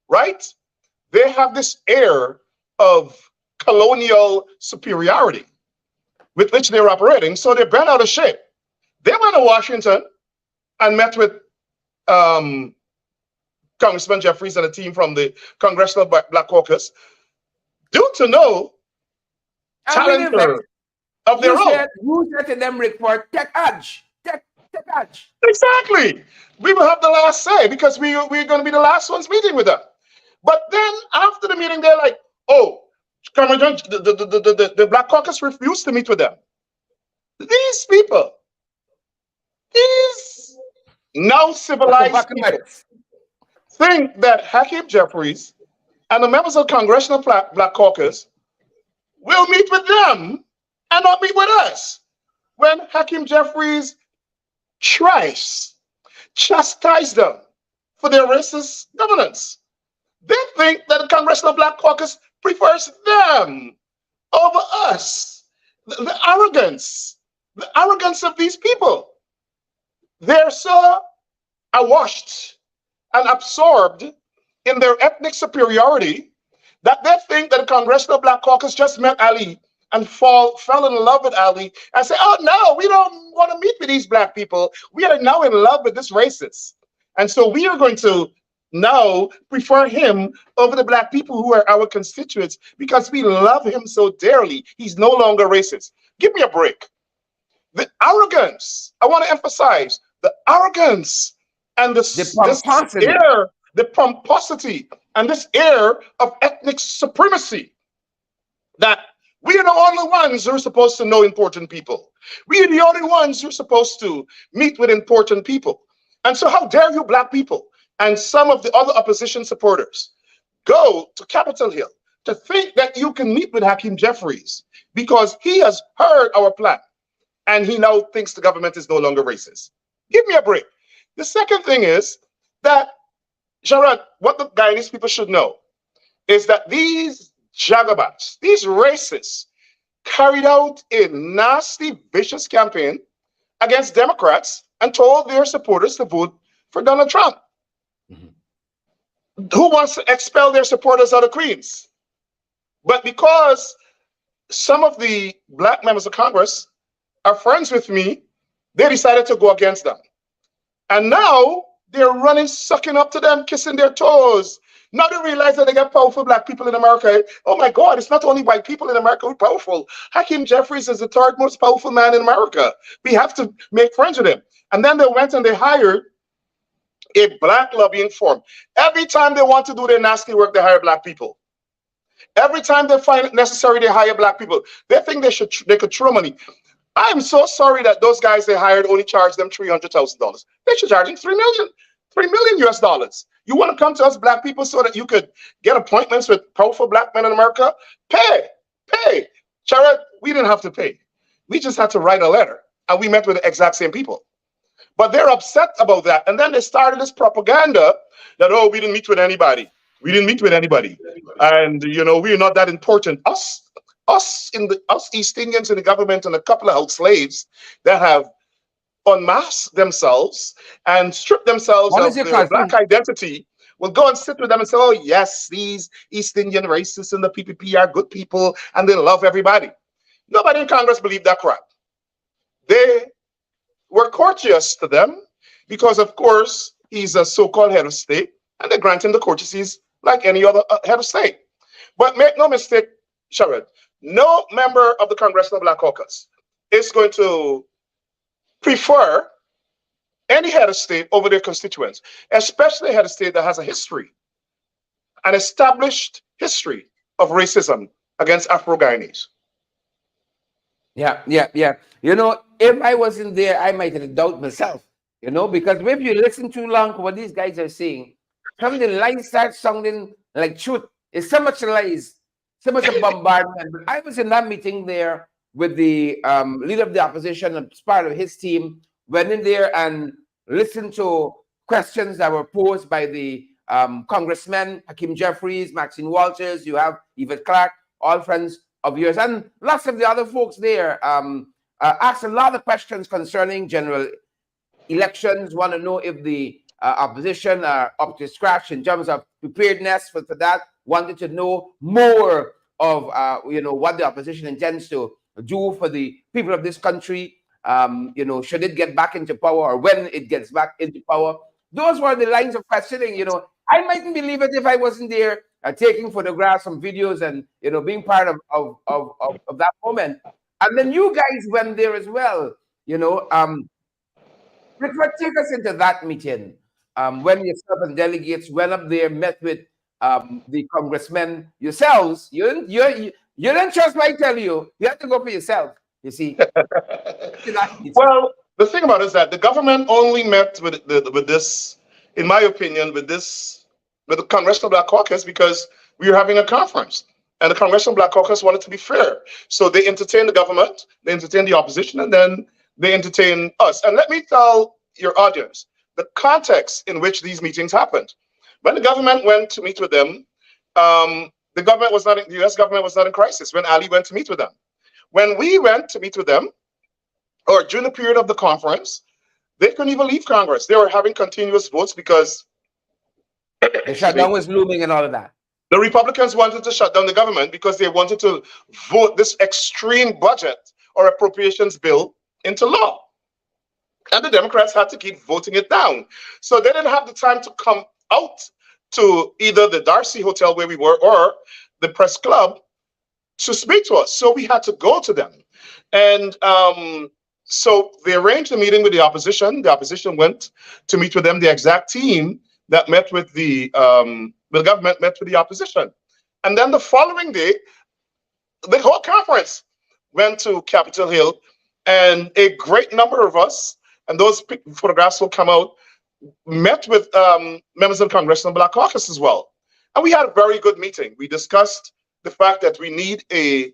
right? They have this air of colonial superiority with which they're operating, so they're bent out of shape. They went to Washington and met with Congressman Jeffries and a team from the Congressional Black Caucus, due to no talent of their own. You said to them, Rickford, take edge. Exactly. We will have the last say because we're going to be the last ones meeting with them. But then after the meeting, they're like, the Black Caucus refused to meet with them. These people, these now civilized people, think that Hakeem Jeffries and the members of Congressional Black Caucus will meet with them and not meet with us. When Hakeem Jeffries chastise them for their racist governance. They think that the Congressional Black Caucus prefers them over us. The arrogance of these people. they're so awashed and absorbed in their ethnic superiority that they think that the Congressional Black Caucus just met Ali and fell in love with Ali and say, oh no, we don't want to meet with these black people. We are now in love with this racist. And so we are going to now prefer him over the black people who are our constituents because we love him so dearly. He's no longer racist. Give me a break. The arrogance, I want to emphasize the arrogance and this air, the pomposity and this air of ethnic supremacy that we are the only ones who are supposed to know important people. We are the only ones who are supposed to meet with important people. And so how dare you black people and some of the other opposition supporters go to Capitol Hill to think that you can meet with Hakeem Jeffries because he has heard our plan and he now thinks the government is no longer racist. Give me a break. The second thing is that, Gerard, what the Guyanese people should know is that these jagabats, these racists, carried out a nasty, vicious campaign against Democrats and told their supporters to vote for Donald Trump. Who wants to expel their supporters out of Queens? But because some of the black members of Congress are friends with me, they decided to go against them. And now they're running, sucking up to them, kissing their toes. Now they realize that they got powerful black people in America. Oh my God, it's not only white people in America who are powerful. Hakeem Jeffries is the third most powerful man in America. We have to make friends with him. And then they went and they hired a black lobbying firm. Every time they want to do their nasty work, they hire black people. Every time they find it necessary, they hire black people. They think they could throw money. I'm so sorry that those guys they hired only charged them $300,000. They should charge them $3 million US dollars. You want to come to us black people so that you could get appointments with powerful black men in America? Pay. Jared, we didn't have to pay. We just had to write a letter and we met with the exact same people. But they're upset about that. And then they started this propaganda that, oh, we didn't meet with anybody. We didn't meet with anybody. And, you know, we're not that important. Us East Indians in the government and a couple of house slaves that have unmasked themselves and stripped themselves of their black identity will go and sit with them and say, oh, yes, these East Indian racists and the PPP are good people and they love everybody. Nobody in Congress believed that crap. They were courteous to them because, of course, he's a so-called head of state and they grant him the courtesies like any other head of state. But make no mistake, Sherrod, no member of the Congressional Black Caucus is going to prefer any head of state over their constituents, especially a head of state that has a history, an established history of racism against Afro-Guyanese. Yeah. You know, if I wasn't there, I might have doubt myself, you know, because if you listen too long to what these guys are saying, some of the lies start sounding like truth. It's so much lies, so much of bombardment. But I was in that meeting there with the leader of the opposition and part of his team, went in there and listened to questions that were posed by the congressmen, Hakeem Jeffries, Maxine Walters, you have Yvette Clark, all friends of yours, and lots of the other folks there asked a lot of questions concerning general elections, want to know if the opposition are up to scratch in terms of preparedness for that, wanted to know more of what the opposition intends to do for the people of this country, should it get back into power or when it gets back into power. Those were the lines of questioning. I mightn't believe it if I wasn't there taking photographs and videos and being part of that moment. And then you guys went there as well. Rickford, take us into that meeting when yourself and delegates went up there, met with the congressmen yourselves. You didn't trust what I tell you. You have to go for yourself. You see. Well, the thing about it is that the government only met with this, in my opinion, with the Congressional Black Caucus because we were having a conference, and the Congressional Black Caucus wanted to be fair. So they entertained the government, they entertained the opposition, and then they entertained us. And let me tell your audience the context in which these meetings happened. When the government went to meet with them, the U.S. government was not in crisis when Ali went to meet with them. When we went to meet with them, or during the period of the conference, They couldn't even leave Congress. They were having continuous votes because The shutdown was looming and all of that. the Republicans wanted to shut down the government because they wanted to vote this extreme budget or appropriations bill into law. And the Democrats had to keep voting it down. So they didn't have the time to come out to either the Darcy Hotel where we were or the press club to speak to us. So we had to go to them. And so they arranged a meeting with the opposition. The opposition went to meet with them. The exact team that met with the government met with the opposition. And then the following day, the whole conference went to Capitol Hill, and a great number of us, and those photographs will come out, met with members of the Congressional Black Caucus as well. And we had a very good meeting. We discussed the fact that we need a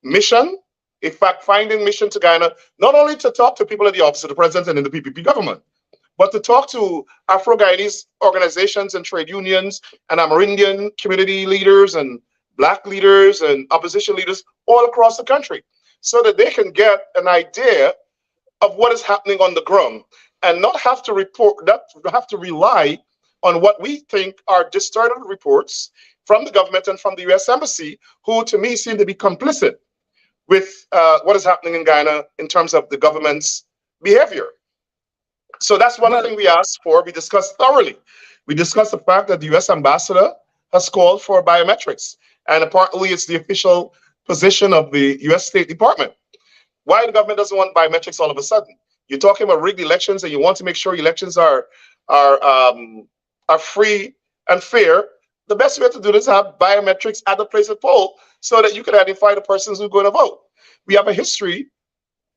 mission, a fact-finding mission to Guyana, not only to talk to people in the office of the president and in the PPP government, but to talk to Afro-Guyanese organizations and trade unions and Amerindian community leaders and Black leaders and opposition leaders all across the country so that they can get an idea of what is happening on the ground and not have to rely on what we think are distorted reports from the government and from the U.S. Embassy, who to me seem to be complicit with what is happening in Guyana in terms of the government's behavior. So that's one thing we asked for. We discussed thoroughly. We discussed the fact that the U.S. ambassador has called for biometrics, and apparently it's the official position of the U.S. State Department. Why the government doesn't want biometrics all of a sudden? You're talking about rigged elections, and you want to make sure elections are free and fair. The best way to do this is have biometrics at the place of poll so that you can identify the persons who are going to vote. We have a history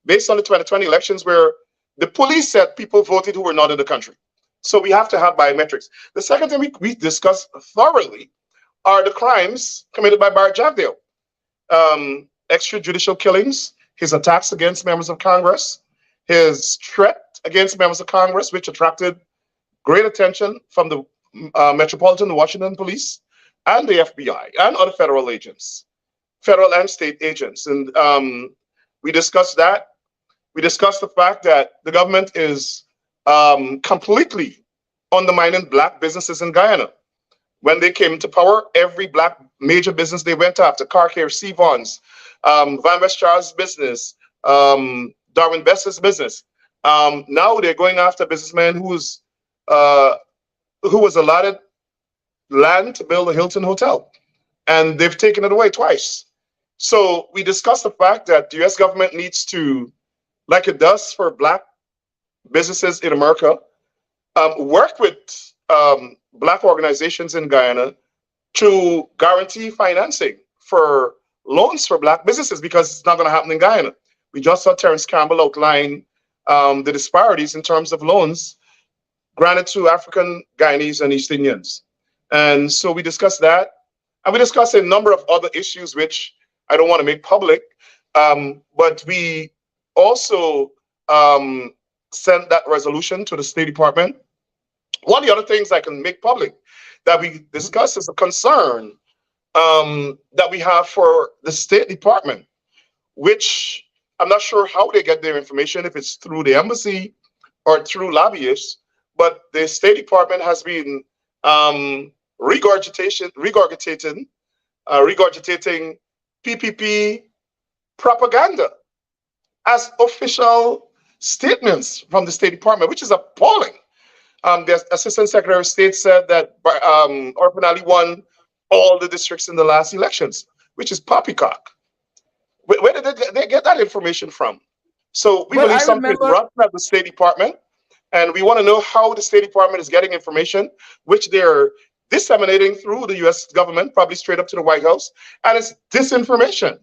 based on the 2020 elections where the police said people voted who were not in the country. So we have to have biometrics. The second thing we discussed thoroughly are the crimes committed by Bart Jagdeo. Extrajudicial killings, his attacks against members of Congress, his threat against members of Congress, which attracted great attention from the Metropolitan Washington Police and the FBI and other federal agents, federal and state agents. And we discussed that. We discussed the fact that the government is completely undermining Black businesses in Guyana. When they came into power, every Black major business they went after, Car Care, Sevon's, Van West Charles' business, Darwin Best's business. Now they're going after a businessman who was allotted land to build a Hilton Hotel, and they've taken it away twice. So we discussed the fact that the U.S. government needs to, like it does for Black businesses in America, work with Black organizations in Guyana to guarantee financing for loans for Black businesses, because it's not going to happen in Guyana. We just saw Terrence Campbell outline the disparities in terms of loans granted to African Guyanese and East Indians. And so we discussed that. And we discussed a number of other issues, which I don't want to make public. But we also sent that resolution to the State Department. One of the other things I can make public that we discussed is a concern that we have for the State Department, which I'm not sure how they get their information, if it's through the embassy or through lobbyists, but the State Department has been regurgitating PPP propaganda as official statements from the State Department, which is appalling. The Assistant Secretary of State said that Orphan Ali won all the districts in the last elections, which is poppycock. Where did they get that information from? So we believe something is rotten at the State Department, and we want to know how the State Department is getting information, which they're disseminating through the U.S. government, probably straight up to the White House, and it's disinformation.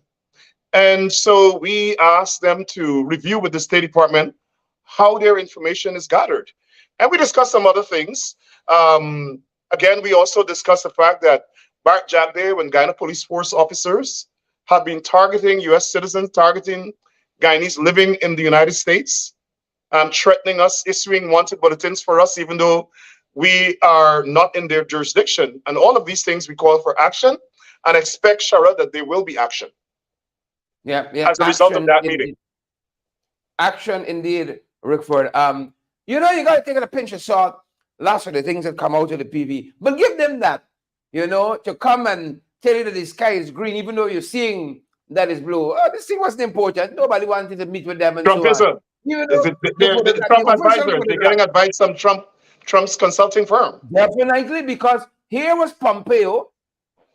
And so we asked them to review with the State Department how their information is gathered. And we discussed some other things. Again, we also discussed the fact that Bart Jagdeo and Guyana Police Force officers have been targeting U.S. citizens, targeting Guyanese living in the United States, threatening us, issuing wanted bulletins for us, even though we are not in their jurisdiction. And all of these things we call for action and expect, Shara, that there will be action. Yeah. As a result of that meeting. Action indeed, Rickford. You know, you got to take it a pinch of salt. Lots of the things that come out of the PV, but give them that, you know, to come and tell you that the sky is green, even though you're seeing that it's blue. Oh, this thing wasn't important. Nobody wanted to meet with them and so on. Trumpism. Even Is though it, they're the the Trump official advisors. put They're it getting up. advice from Trump's consulting firm. Definitely, because here was Pompeo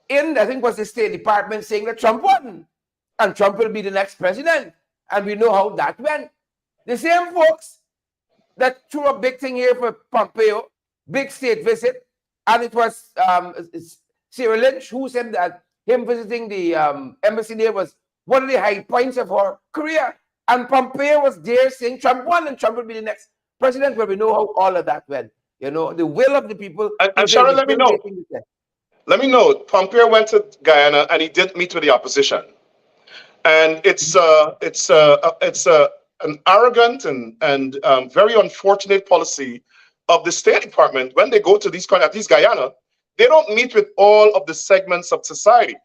in, I think, was the State Department saying that Trump won and Trump will be the next president. And we know how that went. The same folks that threw a big thing here for Pompeo, big state visit, and it was Cyril Lynch who said that him visiting the embassy there was one of the high points of her career. And Pompeo was there saying Trump won and Trump will be the next president, but we know how all of that went. You know, the will of the people. And Sharon, let me know. Let me know. Pompeo went to Guyana and he did meet with the opposition. And it's an arrogant and very unfortunate policy of the State Department. When they go to these countries, at least Guyana, they don't meet with all of the segments of society.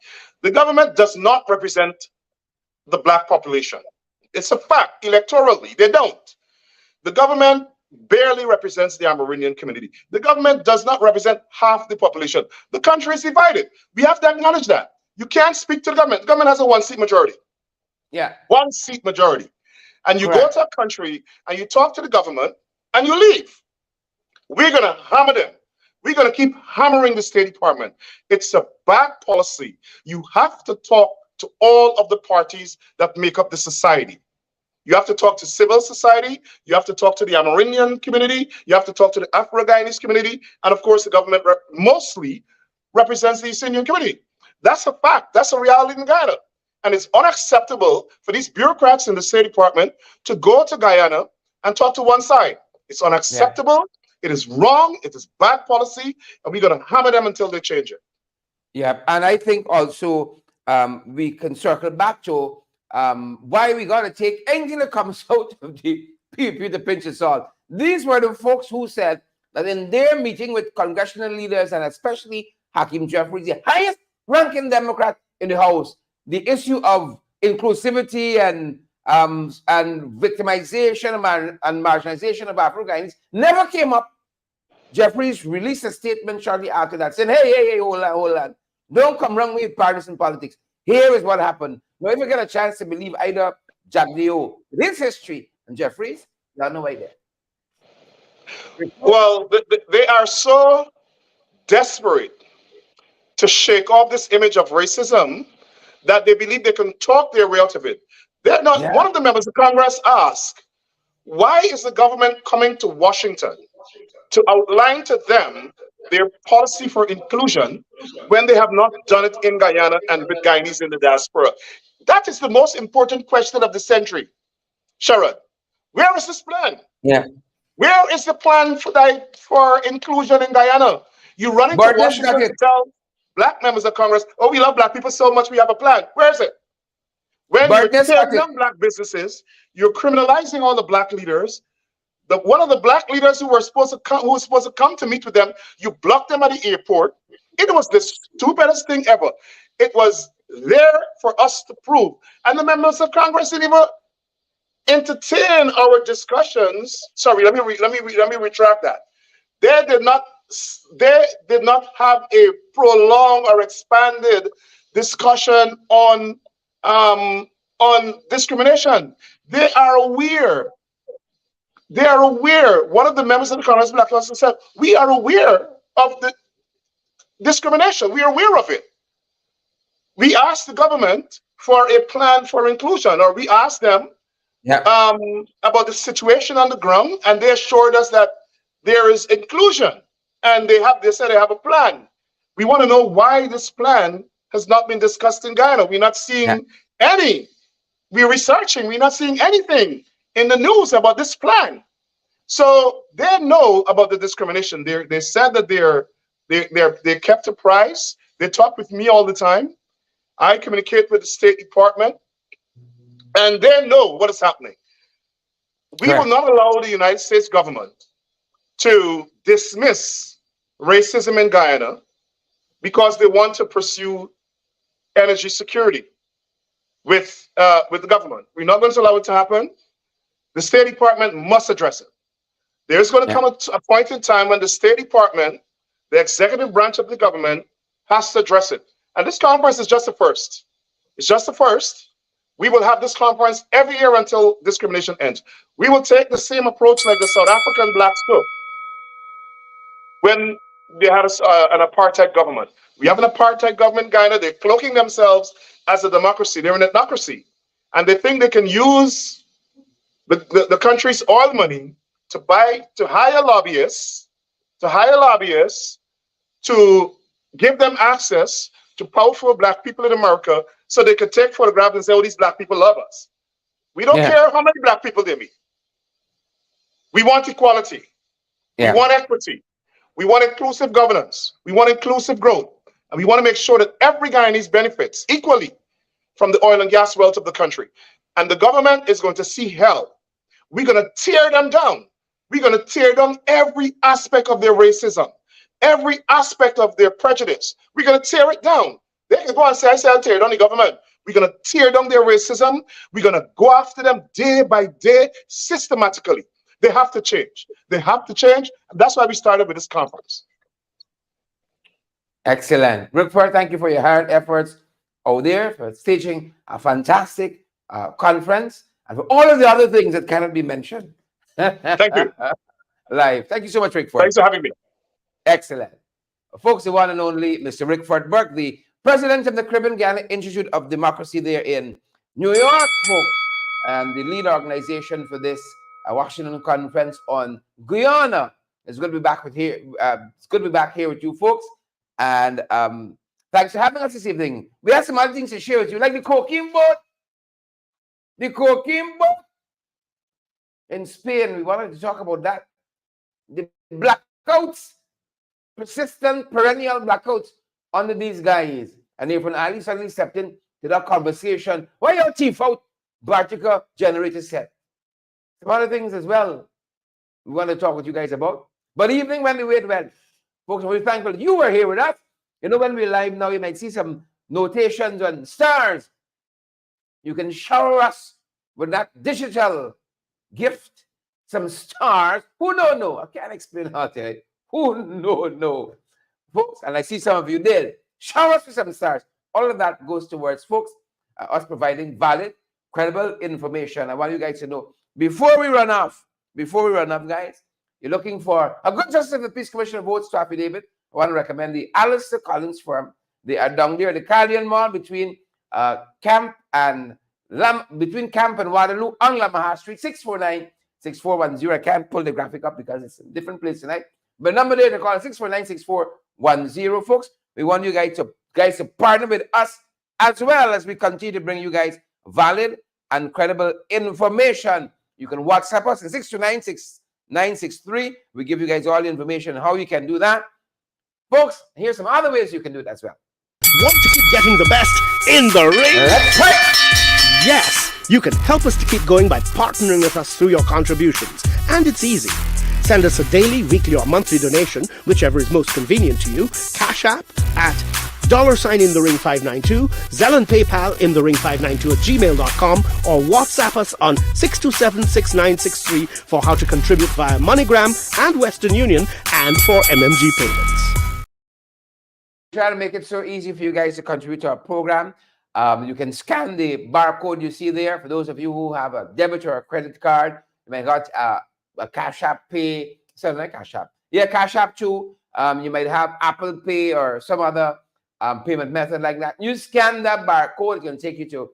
The government does not represent the Black population. It's a fact, electorally, they don't. The government barely represents the Amerindian community. The government does not represent half the population. The country is divided. We have to acknowledge that. You can't speak to the government. The government has a one-seat majority. Yeah. One-seat majority. And you go to a country and you talk to the government and you leave. We're going to hammer them. We're going to keep hammering the State Department. It's a bad policy. You have to talk to all of the parties that make up the society. You have to talk to civil society. You have to talk to the Amerindian community. You have to talk to the Afro-Guyanese community. And of course, the government mostly represents the East Indian community. That's a fact. That's a reality in Guyana. And it's unacceptable for these bureaucrats in the State Department to go to Guyana and talk to one side. It's unacceptable. Yeah. It is wrong. It is bad policy. And we're going to hammer them until they change it. Yeah. And I think also we can circle back to why we got to take anything that comes out of the PPP with a pinch of salt. These were the folks who said that in their meeting with congressional leaders and especially Hakeem Jeffries, the highest ranking Democrat in the House, the issue of inclusivity and victimization and marginalization of Afro-Guyanese never came up. Jeffries released a statement shortly after that saying, hey, hold on. Don't come wrong with partisan politics. Here is what happened. Now, if you get a chance to believe either Jack Dio, his history, and Jeffries, you have no idea. Well, they are so desperate to shake off this image of racism that they believe they can talk their way out of it. They're not. Yeah. One of the members of Congress asked, why is the government coming to Washington to outline to them their policy for inclusion when they have not done it in Guyana and with Guyanese in the diaspora? That is the most important question of the century. Sharon, where is this plan? Yeah. Where is the plan for inclusion in Guyana? You run into Washington to tell Black members of Congress, oh, we love Black people so much, we have a plan. Where is it? When you're tearing down Black businesses, you're criminalizing all the Black leaders. One of the Black leaders who was supposed to come to meet with them, you blocked them at the airport. It was the stupidest thing ever. It was there for us to prove, and the members of Congress didn't even entertain our discussions. Sorry, let me retract that. They did not have a prolonged or expanded discussion on discrimination. They are aware. They are aware. One of the members of the Congress Black Council said, we are aware of the discrimination. We are aware of it. We asked the government for a plan for inclusion, or we asked them about the situation on the ground, and they assured us that there is inclusion, and they said they have a plan. We want to know why this plan has not been discussed in Guyana. We're not seeing any. We're researching. We're not seeing anything in the news about this plan. So they know about the discrimination. They said that they kept apprised. They talk with me all the time. I communicate with the State Department, and they know what is happening. We will not allow the United States government to dismiss racism in Guyana because they want to pursue energy security with the government. We're not going to allow it to happen. The State Department must address it. There's going to come a point in time when the State Department, the executive branch of the government, has to address it. And this conference is just the first. It's just the first. We will have this conference every year until discrimination ends. We will take the same approach like the South African blacks took when they had an apartheid government. We have an apartheid government, Guyana. They're cloaking themselves as a democracy. They're an ethnocracy. And they think they can use the country's oil money to hire lobbyists, to give them access to powerful black people in America so they could take photographs and say, oh, these black people love us. We don't care how many black people they meet. We want equality. We want equity. We want inclusive governance. We want inclusive growth. And we want to make sure that every Guyanese benefits equally from the oil and gas wealth of the country. And the government is going to see hell. We're going to tear them down. We're going to tear down every aspect of their racism, every aspect of their prejudice. We're going to tear it down. They can go and say, I'll tear down the government. We're going to tear down their racism. We're going to go after them day by day, systematically. They have to change. They have to change. And that's why we started with this conference. Excellent. Rickford, thank you for your hard efforts out there, for staging a fantastic conference, and for all of the other things that cannot be mentioned. Thank you. Live. Thank you so much, Rickford. Thanks for having me. Excellent. Folks, the one and only Mr. Rickford Burke, the president of the Caribbean Guyana Institute of Democracy there in New York, folks, and the lead organization for this Washington conference on Guyana. It's good to be back with here. It's good to be back here with you folks. And thanks for having us this evening. We have some other things to share with you, like the cocaine boat. The cocaine boat in Spain. We wanted to talk about that. The blackouts, persistent, perennial blackouts under these guys. And April Ali suddenly stepped in to that conversation. Why your chief out? Bartica generator set. Some other things as well we want to talk with you guys about. But evening when the wait well. Folks, we're thankful you were here with us. You know, when we're live now, you might see some notations on stars. You can shower us with that digital gift, some stars. Who know? I can't explain how to it. Who know? Folks, and I see some of you did. Shower us with some stars. All of that goes towards, folks, us providing valid, credible information. I want you guys to know, before we run off, guys, you're looking for a good Justice of the Peace Commission votes to affidavit. I want to recommend the Alistair Collins firm. They are down there, the Cardian Mall between Camp and Waterloo on Lamaha Street, 649-6410. I can't pull the graphic up because it's a different place tonight. But number there to call 649-6410, folks. We want you guys to partner with us as well as we continue to bring you guys valid and credible information. You can WhatsApp us at 629-6963. We give you guys all the information on how you can do that. Folks, here's some other ways you can do it as well. Want to keep getting the best in the ring? Let's play. Yes, you can help us to keep going by partnering with us through your contributions. And it's easy. Send us a daily, weekly, or monthly donation, whichever is most convenient to you. Cash App at $InTheRing592, Zelle and PayPal InTheRing592@gmail.com, or WhatsApp us on 627-6963 for how to contribute via MoneyGram and Western Union and for MMG payments. Try to make it so easy for you guys to contribute to our program. You can scan the barcode you see there. For those of you who have a debit or a credit card, you might got a Cash App Pay, something like Cash App. Yeah, Cash App too. You might have Apple Pay or some other payment method like that. You scan that barcode, it's going to take you to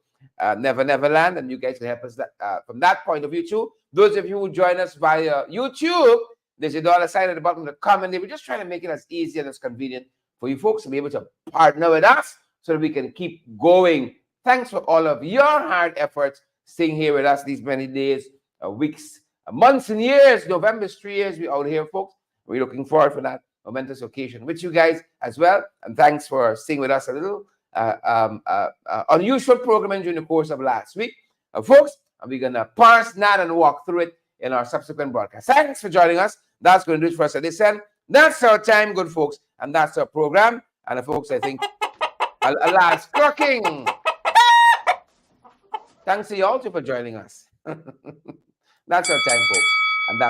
Never Land, and you guys can help us from that point of view too. Those of you who join us via YouTube, there's a dollar sign at the bottom of the comment. We're just trying to make it as easy and as convenient for you folks to be able to partner with us so that we can keep going. Thanks for all of your hard efforts staying here with us these many days, weeks, months, and years. November's 3 years we're out here, folks. We're looking forward for that momentous occasion with you guys as well. And thanks for staying with us a little unusual programming during the course of last week. Folks, we're going to parse that and walk through it in our subsequent broadcast. Thanks for joining us. That's going to do it for us at this end. That's our time, good folks. And that's our program. And folks, I think, alas, clocking. Thanks to you all for joining us. That's our time, folks. And that's